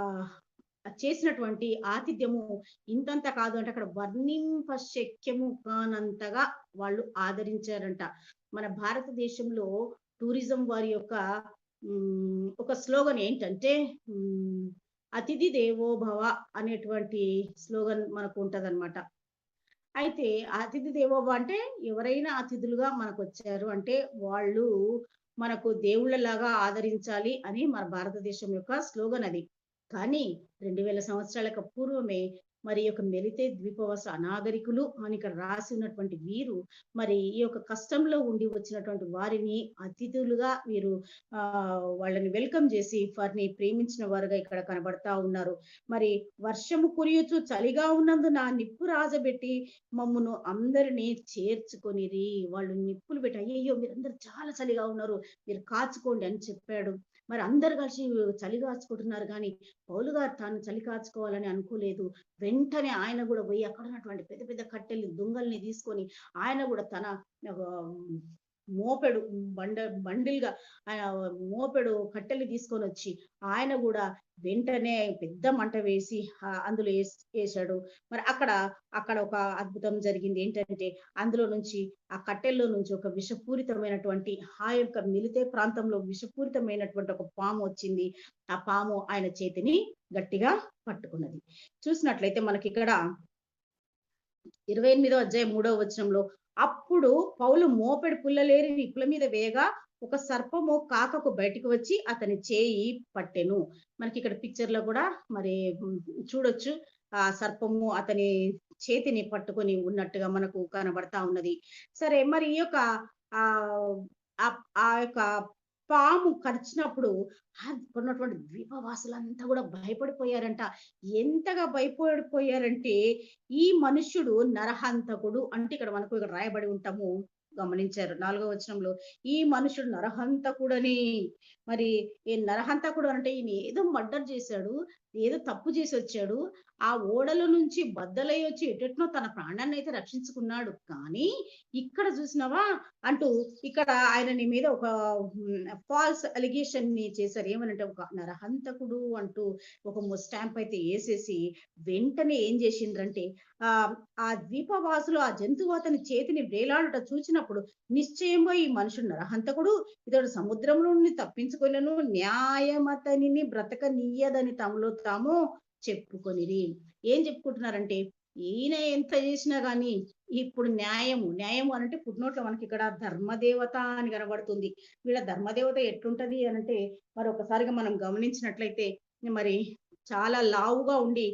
చేసినటువంటి ఆతిథ్యము ఇంతంత కాదు అంటే అక్కడ వర్ణింప శక్యము కానంతగా వాళ్ళు ఆదరించారంట. మన భారతదేశంలో టూరిజం వారి యొక్క ఒక స్లోగన్ ఏంటంటే అతిథి దేవో భవ అనేటువంటి స్లోగన్ మనకు ఉంటదన్నమాట. అయితే అతిథి దేవోభవ అంటే ఎవరైనా అతిథులుగా మనకు వచ్చారు అంటే వాళ్ళు మనకు దేవుళ్ళలాగా ఆదరించాలి అని మన భారతదేశం యొక్క స్లోగన్ అది. కానీ 2000 సంవత్సరాలకు పూర్వమే మరి యొక్క మెలితే ద్వీపవాస అనాగరికులు అని ఇక్కడ రాసి ఉన్నటువంటి వీరు మరి ఈ యొక్క కష్టంలో ఉండి వచ్చినటువంటి వారిని అతిథులుగా వీరు వాళ్ళని వెల్కమ్ చేసి వారిని ప్రేమించిన వారుగా ఇక్కడ కనబడతా ఉన్నారు. మరి వర్షము కురియుచు చలిగా ఉన్నందున నిప్పు రాజబెట్టి మమ్మును అందరినీ చేర్చుకొనిరి. వాళ్ళు నిప్పులు పెట్టి అయ్యయ్యో మీరందరూ చాలా చలిగా ఉన్నారు, మీరు కాచుకోండి అని చెప్పాడు. మరి అందరు కలిసి చలి కాచుకుంటున్నారు కానీ పౌలు గారు తాను చలి కాచుకోవాలని అనుకోలేదు. వెంటనే ఆయన కూడా పోయి అక్కడ ఉన్నటువంటి పెద్ద పెద్ద కట్టెల్ని దుంగల్ని తీసుకొని ఆయన కూడా తన మోపెడు బండిల్గా ఆయన మోపెడు కట్టెలు తీసుకొని వచ్చి ఆయన కూడా వెంటనే పెద్ద మంట వేసి అందులో వేసాడు. మరి అక్కడ ఒక అద్భుతం జరిగింది. ఏంటంటే అందులో నుంచి ఆ కట్టెల్లో నుంచి ఒక విషపూరితమైనటువంటి ఆ యొక్క మిలితే ప్రాంతంలో విషపూరితమైనటువంటి ఒక పాము వచ్చింది. ఆ పాము ఆయన చేతిని గట్టిగా పట్టుకున్నది. చూసినట్లయితే మనకి ఇక్కడ 28వ అధ్యాయం 3వ వచనంలో, అప్పుడు పౌలు మోపెడు పుల్లలేరి నిప్పుల మీద వేయగా ఒక సర్పము కాకకు బయటికి వచ్చి అతని చేయి పట్టెను. మనకి ఇక్కడ పిక్చర్ లో కూడా మరి చూడొచ్చు. ఆ సర్పము అతని చేతిని పట్టుకొని ఉన్నట్టుగా మనకు కనబడతా ఉన్నది. సరే, మరి ఈ యొక్క ఆ యొక్క పాము కరిచినప్పుడు ఉన్నటువంటి ద్వీపవాసులంతా కూడా భయపడిపోయారంట. ఎంతగా భయపడిపోయారంటే ఈ మనుష్యుడు నరహంతకుడు అంటే ఇక్కడ మనకు ఇక్కడ రాయబడి ఉంటాము గమనించారు 4వ వచనంలో, ఈ మనుషుడు నరహంతకుడని మరి ఈ నరహంతకుడు అంటే ఈయన ఏదో మర్డర్ చేశాడు. ఏదో తప్పు చేసొచ్చాడు. ఆ ఓడలో నుంచి బద్దలై వచ్చి ఎటెట్నో తన ప్రాణాన్నయితే రక్షించుకున్నాడు. కానీ ఇక్కడ చూసినవా అంటూ ఇక్కడ ఆయనని మీద ఒక ఫాల్స్ అలిగేషన్‌ని చేశారు. ఏమనంటే ఒక నరహంతకుడు అంటూ ఒక స్టాంప్ అయితే ఏసేసి వెంటనే ఏం చేసిండ్రంటే ఆ ద్వీపవాసులు ఆ జంతువు అతని చేతిని వేలాడుట చూచినప్పుడు నిశ్చయంగా ఈ మనుషుడు నరహంతకుడు, ఇతడు సముద్రంలో నుండి తప్పించుకొనెను, న్యాయమతనిని బ్రతకనీయదని తమలో తాము చెప్పుకొనిరి. ఏం చెప్పుకుంటున్నారంటే, ఈయన ఎంత చేసినా గాని ఇప్పుడు న్యాయము అనంటే ఫుట్‌నోట్‌లో మనకిక్కడ ధర్మదేవత అని కనబడుతుంది. వీళ్ళ ధర్మదేవత ఎట్లుంటది అనంటే, మరి ఒక్కసారిగా మనం గమనించినట్లయితే మరి చాలా లావుగా ఉండి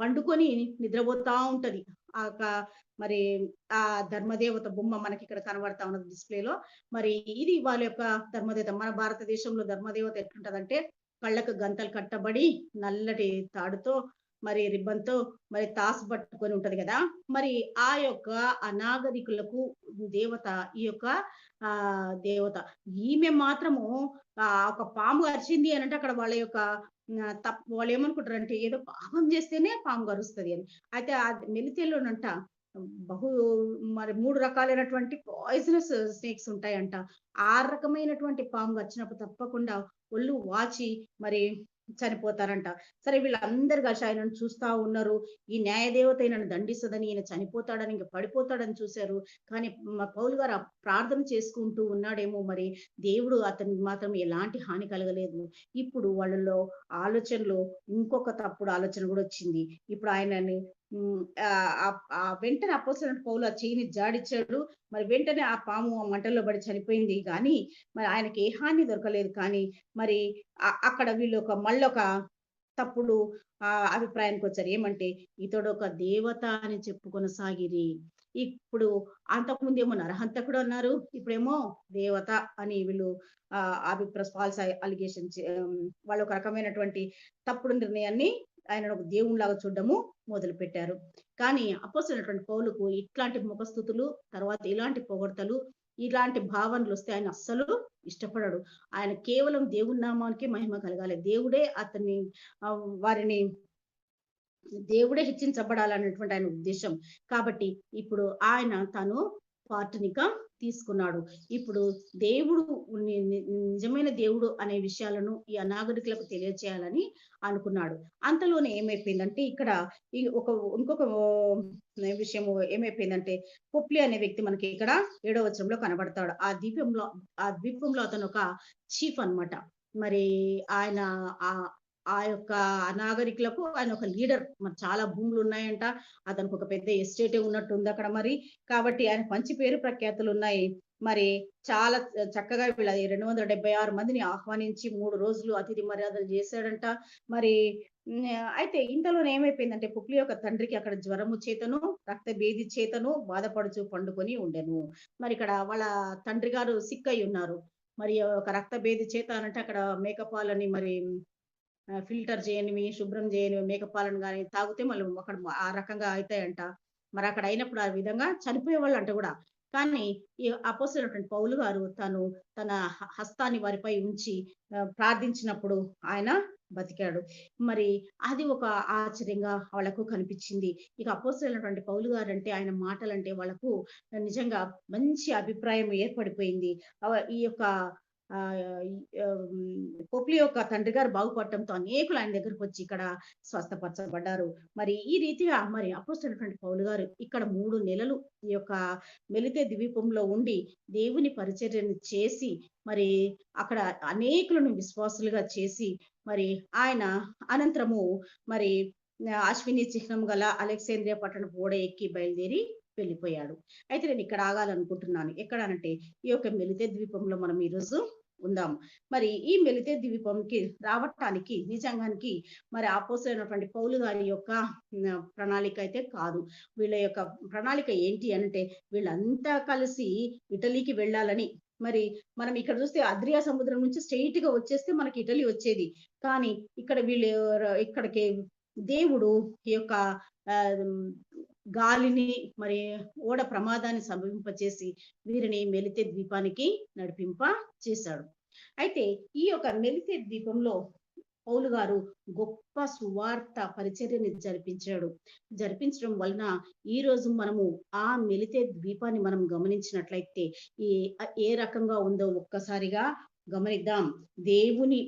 పండుకొని నిద్రపోతా ఉంటది. ఆ యొక్క మరి ఆ ధర్మదేవత బొమ్మ మనకిక్కడ కనబడతా ఉన్నది డిస్‌ప్లేలో. మరి ఇది వాళ్ళ యొక్క ధర్మదేవత. మన భారతదేశంలో ధర్మదేవత ఎట్లుంటదంటే, కళ్ళకు గంతలు కట్టబడి, నల్లటి తాడుతో మరి రిబ్బన్‌తో మరి తాసు పట్టుకొని ఉంటది గదా! మరి ఆ యొక్క అనాగరికులకు దేవత ఈ యొక్క దేవత. ఈమె మాత్రము ఒక పాము కరిచింది అనంటే అక్కడ వాళ్ళ యొక్క వాళ్ళేమనుకుంటారంటే ఏదో పాపం చేస్తేనే పాము కరుస్తది అని. అయితే ఆ మెలితిలోనంట బహు మరి 3 రకాలైనటువంటి పాయిజనస్ స్నేక్స్ ఉంటాయంట. ఆ రకమైనటువంటి పాము కరిచినప్పుడు తప్పకుండా ఒళ్ళు వాచి మరి చనిపోతారంట. సరే వీళ్ళందరూ కలిసి ఆయనను చూస్తా ఉన్నారు. ఈ న్యాయదేవత ఈయనను దండిస్తదని, ఈయన చనిపోతాడని, ఇంక పడిపోతాడని చూసారు. కానీ పౌలు గారు ప్రార్థన చేసుకుంటూ ఉన్నాడేమో మరి దేవుడు అతనికి మాత్రం ఎలాంటి హాని కలగలేదు. ఇప్పుడు వాళ్ళలో ఆలోచనలో ఇంకొక తప్పుడు ఆలోచన గూడా వచ్చింది. ఇప్పుడు ఆయనని వెంటనే అపోస్తలుడైన పౌలు ఆ చెయ్యిని జాడిచ్చాడు. మరి వెంటనే ఆ పాము ఆ మంటల్లో పడి చనిపోయింది గానీ, మరి ఆయనకి ఏ హాని దొరకలేదు. కానీ మరి అక్కడ వీళ్ళొక మళ్ళొక తప్పుడు అభిప్రాయానికొచ్చారు. ఏమంటే ఇతడొక దేవత అని చెప్పుకొనసాగిరి. ఇప్పుడు అంతకుముందేమో నరహంతకుడు అన్నారు. ఇప్పుడేమో దేవత అని వీళ్ళు ఫాల్స్ అలిగేషన్ వాళ్ళొక రకమైనటువంటి తప్పుడు నిర్ణయాన్ని ఆయనను ఒక దేవునిలాగా చూడడము మొదలుపెట్టారు. కానీ అపోస్తలుడైనటువంటి పౌలుకు ఇట్లాంటి ముఖస్తుతులు, తర్వాత ఇలాంటి పొగడ్తలు, ఇలాంటి భావనలొస్తే ఆయన అస్సలు ఇష్టపడడు. ఆయన కేవలం దేవుని నామానికే మహిమ కలగాలి. వారిని దేవుడే హెచ్చించబడాలన్నటువంటి ఆయన ఉద్దేశ్యం. కాబట్టి ఇప్పుడు ఆయన తను పార్ట్‌నిక తీసుకున్నాడు. ఇప్పుడు దేవుడు నిజమైన దేవుడు అనే విషయాలను ఈ అనాగరికులకు తెలియచేయాలని అనుకున్నాడు. అంతలోనే ఏమైపోయిందంటే ఇక్కడ ఇంకొక విషయము ఏమైపోయిందంటే పొప్లి అనే వ్యక్తి మనకి ఇక్కడ 7వ వచనంలో కనబడతాడు. ఆ ద్వీపంలో అతను ఒక చీఫ్ అన్నమాట. మరి ఆయన ఆహ్, ఆ యొక్క అనాగరికులకు ఆయన ఒక లీడర్. మరి చాలా భూములున్నాయంట. అతనికి ఒక పెద్ద ఎస్టేటే ఉన్నట్టుందక్కడ మరి. కాబట్టి ఆయనకు మంచి పేరు ప్రఖ్యాతులున్నాయి. మరి చాలా చక్కగా వీళ్ళ 276 మందిని ఆహ్వానించి 3 రోజులు అతిథి మర్యాదలు జేశాడంట. మరి అయితే ఇంతలోనే ఏమైపోయిందంటే పుప్లి యొక్క తండ్రికి అక్కడ జ్వరము చేతను, రక్తభేది చేతను బాధపడుచు పండుకొని ఉండెను. మరిక్కడ వాళ్ళ తండ్రి గారు సిక్ అయ్యున్నారు. మరి ఒక రక్తభేది చేత అనంటే అక్కడ మేకపాలని మరి ఫిల్టర్ చేయనివి, శుభ్రం చేయనివి మేకపాలను గాని తాగితే మళ్ళీ అక్కడ ఆ రకంగా అయితాయంట. మరక్కడ అయినప్పుడు ఆ విధంగా చనిపోయేవాళ్ళంట గూడా. కానీ ఈ అపోస్తలుడైనటువంటి పౌలు గారు తన హస్తాన్ని వారిపై ఉంచి ప్రార్థించినప్పుడు ఆయన బతికాడు. మరి అది ఒక ఆశ్చర్యంగా వాళ్ళకు కనిపించింది. ఇక అపోస్తలుడైనటువంటి పౌలు గారంటే ఆయన మాటలంటే వాళ్ళకు నిజంగా మంచి అభిప్రాయం ఏర్పడిపోయింది. ఈ యొక్క ఆహ్, పొప్లి యొక్క తండ్రి గారు బాగుపడటంతో అనేకులు ఆయన దగ్గరకొచ్చి ఇక్కడ స్వస్థపరచబడ్డారు. మరి ఈ రీతిగా మరి అపోస్తలుడైనటువంటి పౌలు గారు ఇక్కడ 3 నెలలు ఈ యొక్క మెలితే ద్వీపంలో ఉండి దేవుని పరిచర్యను చేసి మరి అక్కడ అనేకులను విశ్వాసులుగా చేసి మరి ఆయన అనంతరము మరి అశ్విని చిహ్నం గల అలెగ్జాంద్రియా పట్టణపు ఓడ ఎక్కి బయలుదేరి వెళ్ళిపోయాడు. అయితే నేను ఇక్కడ ఆగాలనుకుంటున్నాను. ఎక్కడ అనంటే ఈ యొక్క మెలితే ద్వీపంలో మనం ఈరోజు ఉందాం. మరి ఈ మెలితే ద్వీపంకి రావటానికి నిజంగానికి మరి అపోస్తలుడైనటువంటి పౌలు గారి యొక్క ప్రణాళిక అయితే కాదు. వీళ్ళ యొక్క ప్రణాళిక ఏంటి అనంటే వీళ్ళంతా కలిసి ఇటలీకి వెళ్ళాలని. మరి మనం ఇక్కడ చూస్తే అద్రియా సముద్రం నుంచి స్ట్రెయిట్‌గా వచ్చేస్తే మనకి ఇటలీ వచ్చేది. కానీ ఇక్కడ ఇక్కడికి దేవుడు ఈ యొక్క ఆహ్, గాలిని మరి ఓడ ప్రమాదాన్ని సంభవింపచేసి వీరిని మెలితే ద్వీపానికి నడిపింప చేశాడు. అయితే ఈ యొక్క మెలితే ద్వీపంలో పౌలు గారు గొప్ప సువార్త పరిచర్యని జరిపించడం వలన ఈ రోజు మనము ఆ మెలితే ద్వీపాన్ని మనం గమనించినట్లయితే ఈ ఏ రకంగా ఉందో ఒక్కసారిగా గమనిద్దాం. దేవుని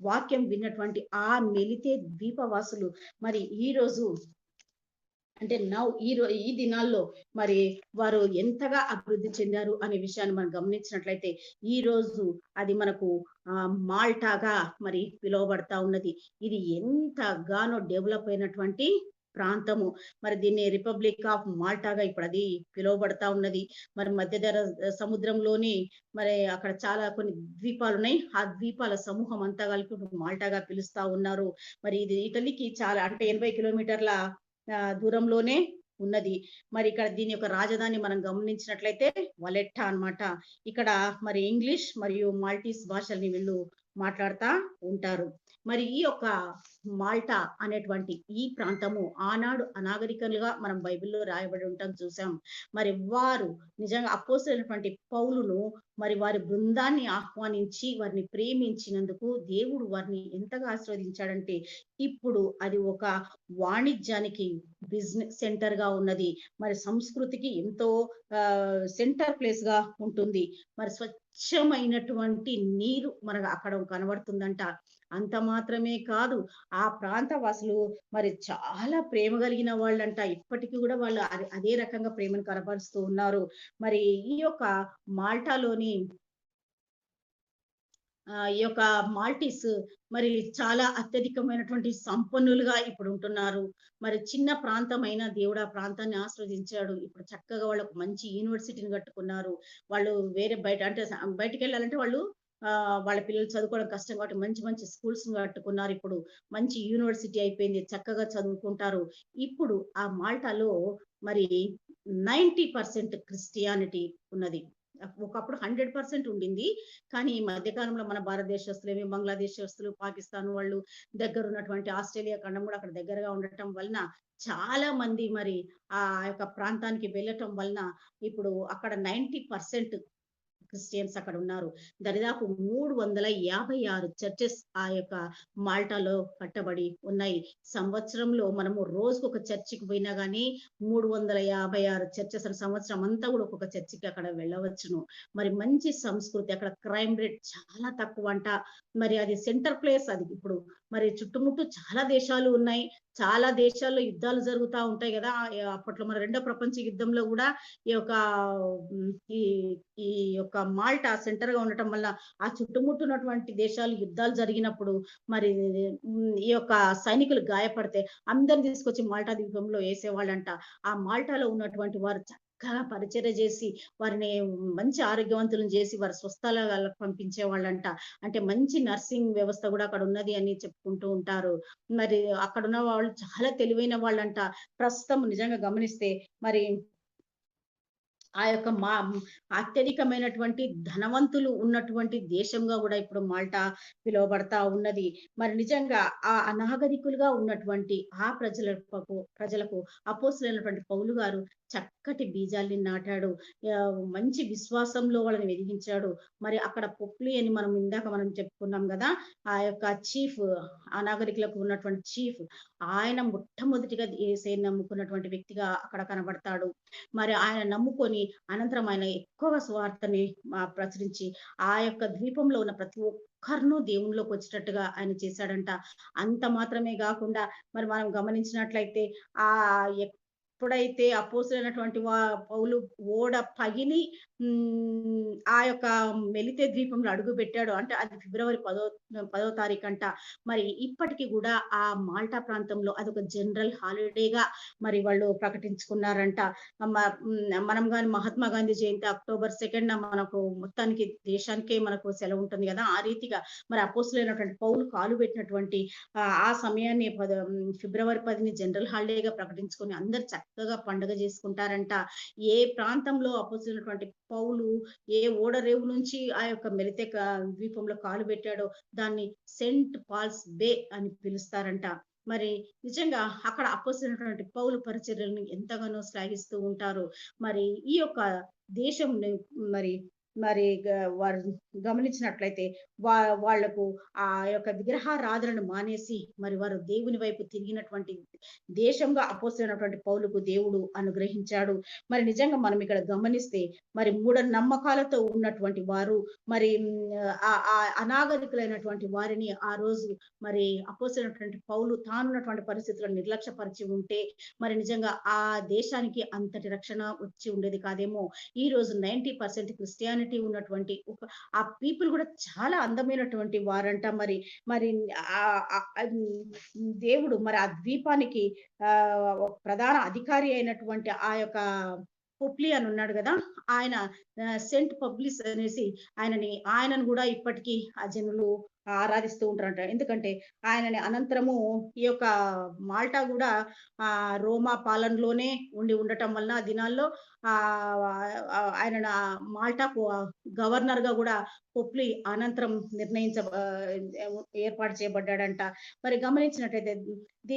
వాక్యం విన్నటువంటి ఆ మెలితే ద్వీపవాసులు మరి ఈ రోజు అంటే ఈ దినాల్లో మరి వారు ఎంతగా అభివృద్ధి చెందారు అనే విషయాన్ని మనం గమనించినట్లయితే ఈ రోజు అది మనకు మాల్టాగా మరి పిలువబడతా ఉన్నది. ఇది ఎంతగానో డెవలప్ అయినటువంటి ప్రాంతము. మరి దీన్ని రిపబ్లిక్ ఆఫ్ మాల్టాగా ఇప్పుడు అది పిలువబడతా ఉన్నది. మరి మధ్యధర సముద్రంలోని మరి అక్కడ చాలా కొన్ని ద్వీపాలు ఉన్నాయి. ఆ ద్వీపాల సమూహం అంతా కలిపి మాల్టాగా పిలుస్తా ఉన్నారు. మరి ఇది ఇటలీకి చాలా అంటే 80 కిలోమీటర్ల దూరంలోనే ఉన్నది. మరి ఇక్కడ దీని యొక్క రాజధాని మనం గమనించినట్లయితే వలెట్టా అన్నమాట. ఇక్కడ మరి ఇంగ్లీష్ మరియు మాల్టీస్ భాషల్ని వీళ్ళు మాట్లాడుతా ఉంటారు. మరి ఈ యొక్క మాల్టా అనేటువంటి ఈ ప్రాంతము ఆనాడు అనాగరికులుగా మనం బైబిల్‌లో రాయబడి ఉంటాం చూసాం. మరి వారు నిజంగా అపోస్తలుడైనటువంటి పౌలును మరి వారి బృందాన్ని ఆహ్వానించి వారిని ప్రేమించినందుకు దేవుడు వారిని ఎంతగా ఆశీర్వదించాడంటే ఇప్పుడు అది ఒక వాణిజ్యానికి బిజినెస్ సెంటర్ గా ఉన్నది. మరి సంస్కృతికి ఎంతో సెంటర్ ప్లేస్ గా ఉంటుంది. మరి స్వచ్ఛమైనటువంటి నీరు మనకు అక్కడ కనబడుతుందంట. అంత మాత్రమే కాదు, ఆ ప్రాంత వాసులు మరి చాలా ప్రేమ కలిగిన వాళ్ళంట. ఇప్పటికీ కూడా వాళ్ళు అదే రకంగా ప్రేమను కనపరుస్తూ ఉన్నారు. మరి ఈ యొక్క మాల్టాలోని ఈ యొక్క మాల్టీస్ మరి చాలా అత్యధికమైనటువంటి సంపన్నులుగా ఇప్పుడు ఉంటున్నారు. మరి చిన్న ప్రాంతమైన దేవుడు ఆ ప్రాంతాన్ని ఆస్వాదించాడు. ఇప్పుడు చక్కగా వాళ్ళకు మంచి యూనివర్సిటీని కట్టుకున్నారు. వాళ్ళు వేరే బయట అంటే బయటికెళ్ళాలంటే వాళ్ళు వాళ్ళ పిల్లలు చదువుకోవడం కష్టం కాబట్టి మంచి మంచి స్కూల్స్ కట్టుకున్నారు. ఇప్పుడు మంచి యూనివర్సిటీ అయిపోయింది. చక్కగా చదువుకుంటారు. ఇప్పుడు ఆ మాల్టాలో మరి 90% క్రిస్టియానిటీ ఉన్నది. ఒకప్పుడు 100% ఉండింది. కానీ ఈ మధ్య కాలంలో మన భారతదేశస్తులేమి, బంగ్లాదేశస్తులు, పాకిస్తాన్ వాళ్ళు దగ్గరున్నటువంటి ఆస్ట్రేలియా ఖండం కూడా అక్కడ దగ్గరగా ఉండటం వలన చాలా మంది మరి ఆ యొక్క ప్రాంతానికి వెళ్ళటం వలన ఇప్పుడు అక్కడ 90% క్రిస్టియన్స్ అక్కడ ఉన్నారు. దరిదాపు 356 చర్చెస్ ఆ యొక్క మాల్టాలో కట్టబడి ఉన్నాయి. సంవత్సరంలో మనము రోజుకొక చర్చికి పోయినా గానీ 356 చర్చెస్ అని సంవత్సరం అంతా కూడా ఒక్కొక్క చర్చికి అక్కడ వెళ్ళవచ్చును. మరి మంచి సంస్కృతి అక్కడ క్రైమ్ రేట్ చాలా తక్కువంట. మరి అది సెంటర్ ప్లేస్ అది ఇప్పుడు. మరి చుట్టుముట్టు చాలా దేశాలు ఉన్నాయి. చాలా దేశాల్లో యుద్ధాలు జరుగుతా ఉంటాయి గదా! అప్పట్లో మన రెండో ప్రపంచ యుద్ధంలో గూడా ఈ యొక్క హ్మ్, ఈ ఈ యొక్క మాల్టా సెంటర్‌గా ఉండటం వల్ల ఆ చుట్టుముట్టున్నటువంటి దేశాలు యుద్ధాలు జరిగినప్పుడు మరి ఈ యొక్క సైనికులు గాయపడితే అందరిని తీసుకొచ్చి మాల్టా ద్వీపంలో ఏసేవాళ్ళంట. ఆ మాల్టాలో ఉన్నటువంటి వారు చక్కగా పరిచర్య జేసి వారిని మంచి ఆరోగ్యవంతులను జేసి వారి స్వస్థలాలకు పంపించేవాళ్ళంట. అంటే మంచి నర్సింగ్ వ్యవస్థ గూడా అక్కడ ఉన్నది అని చెప్పుకుంటూ ఉంటారు. మరి అక్కడున్న వాళ్ళు చాలా తెలివైన వాళ్ళంట. ప్రస్తుతం నిజంగా గమనిస్తే మరి ఆ యొక్క అత్యధికమైనటువంటి ధనవంతులు ఉన్నటువంటి దేశంగా గూడా ఇప్పుడు మాల్టా పిలువబడతా ఉన్నది. మరి నిజంగా ఆ అనాగరికులుగా ఉన్నటువంటి ఆ ప్రజలకు అపోస్తలుడైనటువంటి పౌలు గారు చక్కటి బీజాల్ని నాటాడు. మంచి విశ్వాసంలో వాళ్ళని వెలిగించాడు. మరి అక్కడ పొప్లి అని మనం చెప్పుకున్నాం గదా! ఆ యొక్క చీఫ్ అనాగరికులకు ఉన్నటువంటి చీఫ్ ఆయన మొట్టమొదటిగా యేసయ్యని నమ్ముకున్నటువంటి వ్యక్తిగా అక్కడ కనబడతాడు. మరి ఆయన నమ్ముకొని అనంతరం ఆయన ఎక్కువగా సువార్తని ప్రచురించి ఆ యొక్క ద్వీపంలో ఉన్న ప్రతి ఒక్కరిను దేవునిలోకి వచ్చేటట్టుగా ఆయన చేశాడంట. అంత మాత్రమే గాకుండా మరి మనం గమనించినట్లయితే ఎప్పుడైతే అపోస్తలుడైనటువంటి పౌలు ఓడ పగిలి ఆ యొక్క మెలితే ద్వీపంలో అడుగుపెట్టాడో అంటే అది ఫిబ్రవరి 10వ తారీఖంట. మరి ఇప్పటికి గూడా ఆ మాల్టా ప్రాంతంలో అదొక జనరల్ హాలిడేగా మరి వాళ్ళు ప్రకటించుకున్నారంట. మనం గాని మహాత్మా గాంధీ జయంతి అక్టోబర్ 2న మనకు మొత్తానికి దేశానికే మనకు సెలవు ఉంటుంది గదా! ఆ రీతిగా మరి అపోస్తలుడైనటువంటి పౌలు కాలు పెట్టినటువంటి ఆ సమయాన్ని ఫిబ్రవరి 10ని జనరల్ హాలిడేగా ప్రకటించుకొని అందరూ చక్కగా పండుగ చేసుకుంటారంట. ఏ ప్రాంతంలో అపోస్తలుడైనటువంటి పౌలు ఏ ఓడరేవు నుంచి ఆ యొక్క మెలితే ద్వీపంలో కాలు పెట్టాడో దాన్ని సెయింట్ పాల్స్ బే అని పిలుస్తారంట. మరి నిజంగా అక్కడ అపోస్తలుడైనటువంటి పౌలు పరిచర్యలను ఎంతగానో శ్లాఘిస్తూ ఉంటారు. మరి ఈ యొక్క దేశంని మరి మరి వారు గమనించినట్లయితే వా వాళ్లకు ఆ యొక్క విగ్రహారాధనను మానేసి మరి వారు దేవుని వైపు తిరిగినటువంటి దేశంగా అపోస్తలుడైనటువంటి పౌలుకు దేవుడు అనుగ్రహించాడు. మరి నిజంగా మనం ఇక్కడ గమనిస్తే మరి మూఢనమ్మకాలతో ఉన్నటువంటి వారు మరి అనాగరికులైనటువంటి వారిని ఆ రోజు మరి అపోస్తలుడైనటువంటి పౌలు తానున్నటువంటి పరిస్థితులను నిర్లక్ష్యపరిచి ఉంటే మరి నిజంగా ఆ దేశానికి అంతటి రక్షణ వచ్చి ఉండేది కాదేమో. ఈ రోజు 90% క్రిస్టియానిటీ ఉన్నటువంటి ఆ పీపుల్ కూడా చాలా అందమైనటువంటి వారంట. మరి మరి దేవుడు మరి ఆ ద్వీపానికి ప్రధాన అధికారి అయినటువంటి ఆ యొక్క పొప్లి అని ఉన్నాడు కదా, ఆయన సెంట్ పబ్లిస్ అనేసి ఆయనను కూడా ఇప్పటికీ ఆ జనులు ఆరాధిస్తూ ఉంటారంట. ఎందుకంటే ఆయనని అనంతరము ఈ యొక్క మాల్టా కూడా రోమా పాలనలోనే ఉండటం వలన ఆ దినాల్లో ఆ ఆయన మాల్టాకు గవర్నర్ గా కూడా పొప్లి అనంతరం ఏర్పాటు చేయబడ్డాడంట. మరి గమనించినట్టయితే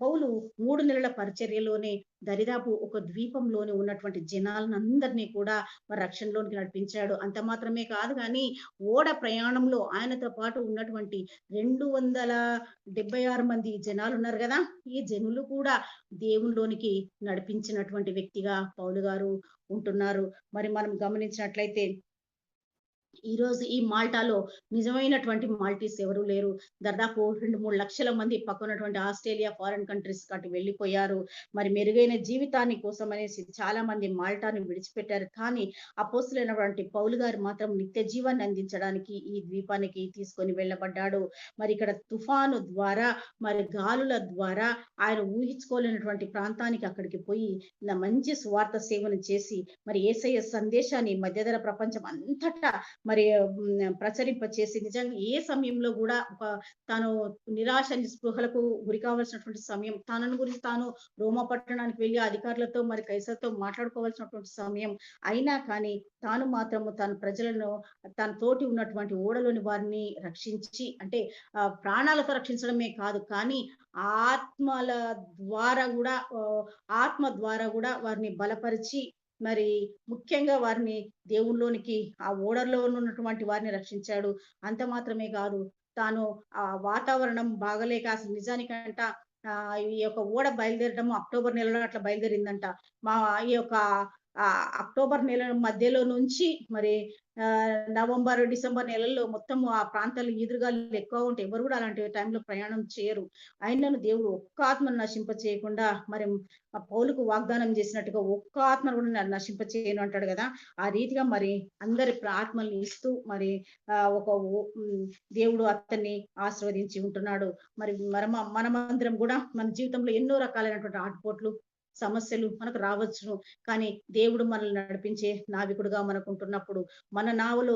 పౌలు 3 నెలల పరిచర్యలోనే దరిదాపు ఒక ద్వీపంలోనే ఉన్నటువంటి జనాలందరినీ కూడా మరి రక్షణలోనికి నడిపించాడు. అంత మాత్రమే కాదు కానీ ఓడ ప్రయాణంలో ఆయనతో పాటు ఉన్నటువంటి 276 మంది జనాలు ఉన్నారు కదా, ఈ జనులు కూడా దేవునిలోనికి నడిపించినటువంటి వ్యక్తిగా పౌలు గారు ఉంటున్నారు. మరి మనం గమనించినట్లయితే ఈ రోజు ఈ మాల్టాలో నిజమైనటువంటి మాల్టీస్ ఎవరు లేరు. దాదాపు 2-3 లక్షల మంది పక్కనటువంటి ఆస్ట్రేలియా, ఫారిన్ కంట్రీస్ అటు వెళ్ళిపోయారు. మరి మెరుగైన జీవితాన్ని కోసం అనేసి చాలా మంది మాల్టాని విడిచిపెట్టారు. కానీ అపోస్తలుడైనటువంటి పౌలు గారు మాత్రం నిత్య జీవాన్ని అందించడానికి ఈ ద్వీపానికి తీసుకొని వెళ్ళబడ్డాడు. మరి ఇక్కడ తుఫాను ద్వారా మరి గాలుల ద్వారా ఆయన ఊహించుకోలేనటువంటి ప్రాంతానికి అక్కడికి పోయి మంచి స్వార్థ సేవను చేసి మరి యేసయ్య సందేశాన్ని మధ్యధర ప్రపంచం అంతటా మరి ప్రచరింపచేసి నిజంగా ఏ సమయంలో కూడా తాను నిరాశ నిస్పృహలకు గురి కావాల్సినటువంటి సమయం, తనను గురించి తాను రోమా పట్టణానికి వెళ్ళి అధికారులతో మరి కైసర్తో మాట్లాడుకోవాల్సినటువంటి సమయం అయినా కానీ తాను మాత్రము తన ప్రజలను తన తోటి ఉన్నటువంటి ఓడలోని వారిని రక్షించి, అంటే ప్రాణాలతో రక్షించడమే కాదు కానీ ఆత్మల ద్వారా కూడా ఆత్మ ద్వారా కూడా వారిని బలపరిచి మరి ముఖ్యంగా వారిని దేవునిలోనికి ఆ ఓడర్లో ఉన్నటువంటి వారిని రక్షించాడు. అంత మాత్రమే కాదు, తాను ఆ వాతావరణం బాగలేక అసలు నిజానికంట ఈ యొక్క ఓడ బయలుదేరడం అక్టోబర్ నెలలో అట్లా బయలుదేరిందంట. ఈ యొక్క అక్టోబర్ నెల మధ్యలో నుంచి మరి నవంబర్, డిసెంబర్ నెలల్లో మొత్తం ఆ ప్రాంతాలు ఈదురుగాలు ఎక్కువ ఉంటాయి. ఎవరు కూడా అలాంటి టైంలో ప్రయాణం చేయరు. అయినను దేవుడు ఒక్క ఆత్మను నశింప చేయకుండా మరి పౌలుకు వాగ్దానం చేసినట్టుగా ఒక్క ఆత్మను కూడా నశింప చేయను అంటాడు కదా, ఆ రీతిగా మరి అందరి ఆత్మల్ని ఇస్తూ మరి ఒక దేవుడు అతన్ని ఆశీర్వదించి ఉంటున్నాడు. మరి మనమందరం కూడా మన జీవితంలో ఎన్నో రకాలైనటువంటి ఆటుపోట్లు, సమస్యలు మనకు రావచ్చును. కానీ దేవుడు మనల్ని నడిపించే నావికుడుగా మనకు ఉంటున్నప్పుడు, మన నావలో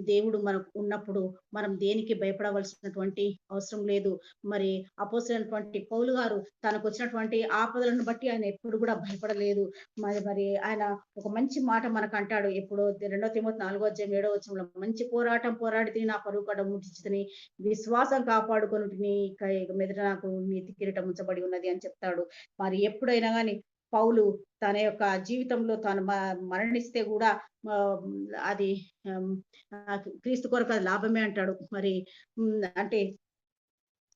దేవుడు మనకు ఉన్నప్పుడు మనం దేనికి భయపడవలసినటువంటి అవసరం లేదు. మరి అపోస్తలుడైనటువంటి పౌలు గారు తనకు వచ్చినటువంటి ఆపదలను బట్టి ఆయన ఎప్పుడు కూడా భయపడలేదు. మరి ఆయన ఒక మంచి మాట మనకు అంటాడు. ఎప్పుడు 2 తిమోతి 4:7 మంచి పోరాటం పోరాడి తిని నా పరుగు కడ ముట్టించుకుని విశ్వాసం కాపాడుకొనుటిని మెదట నాకు నీతి కిరీటం ఉంచబడి ఉన్నది అని చెప్తాడు. మరి ఎప్పుడైనా కానీ పౌలు తన యొక్క జీవితంలో తాను మరణిస్తే కూడా అది క్రీస్తు కొరకు అది లాభమే అంటాడు. మరి అంటే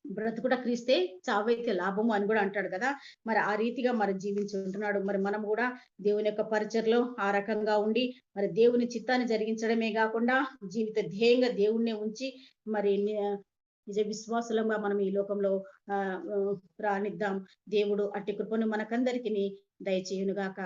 బ్రతుకుట క్రీస్తే, చావైతే లాభము అని కూడా అంటాడు కదా. మరి ఆ రీతిగా మరి జీవించి ఉంటున్నాడు. మరి మనం కూడా దేవుని యొక్క పరిచర్లో ఆ రకంగా ఉండి మరి దేవుని చిత్తాన్ని జరిగించడమే కాకుండా జీవిత ధ్యేయంగా దేవుణ్ణి ఉంచి మరి నిజ విశ్వాసులంగా మనం ఈ లోకంలో రానిద్దాం. దేవుడు అట్టి కృపను మనకందరికి దయచేయునుగాక.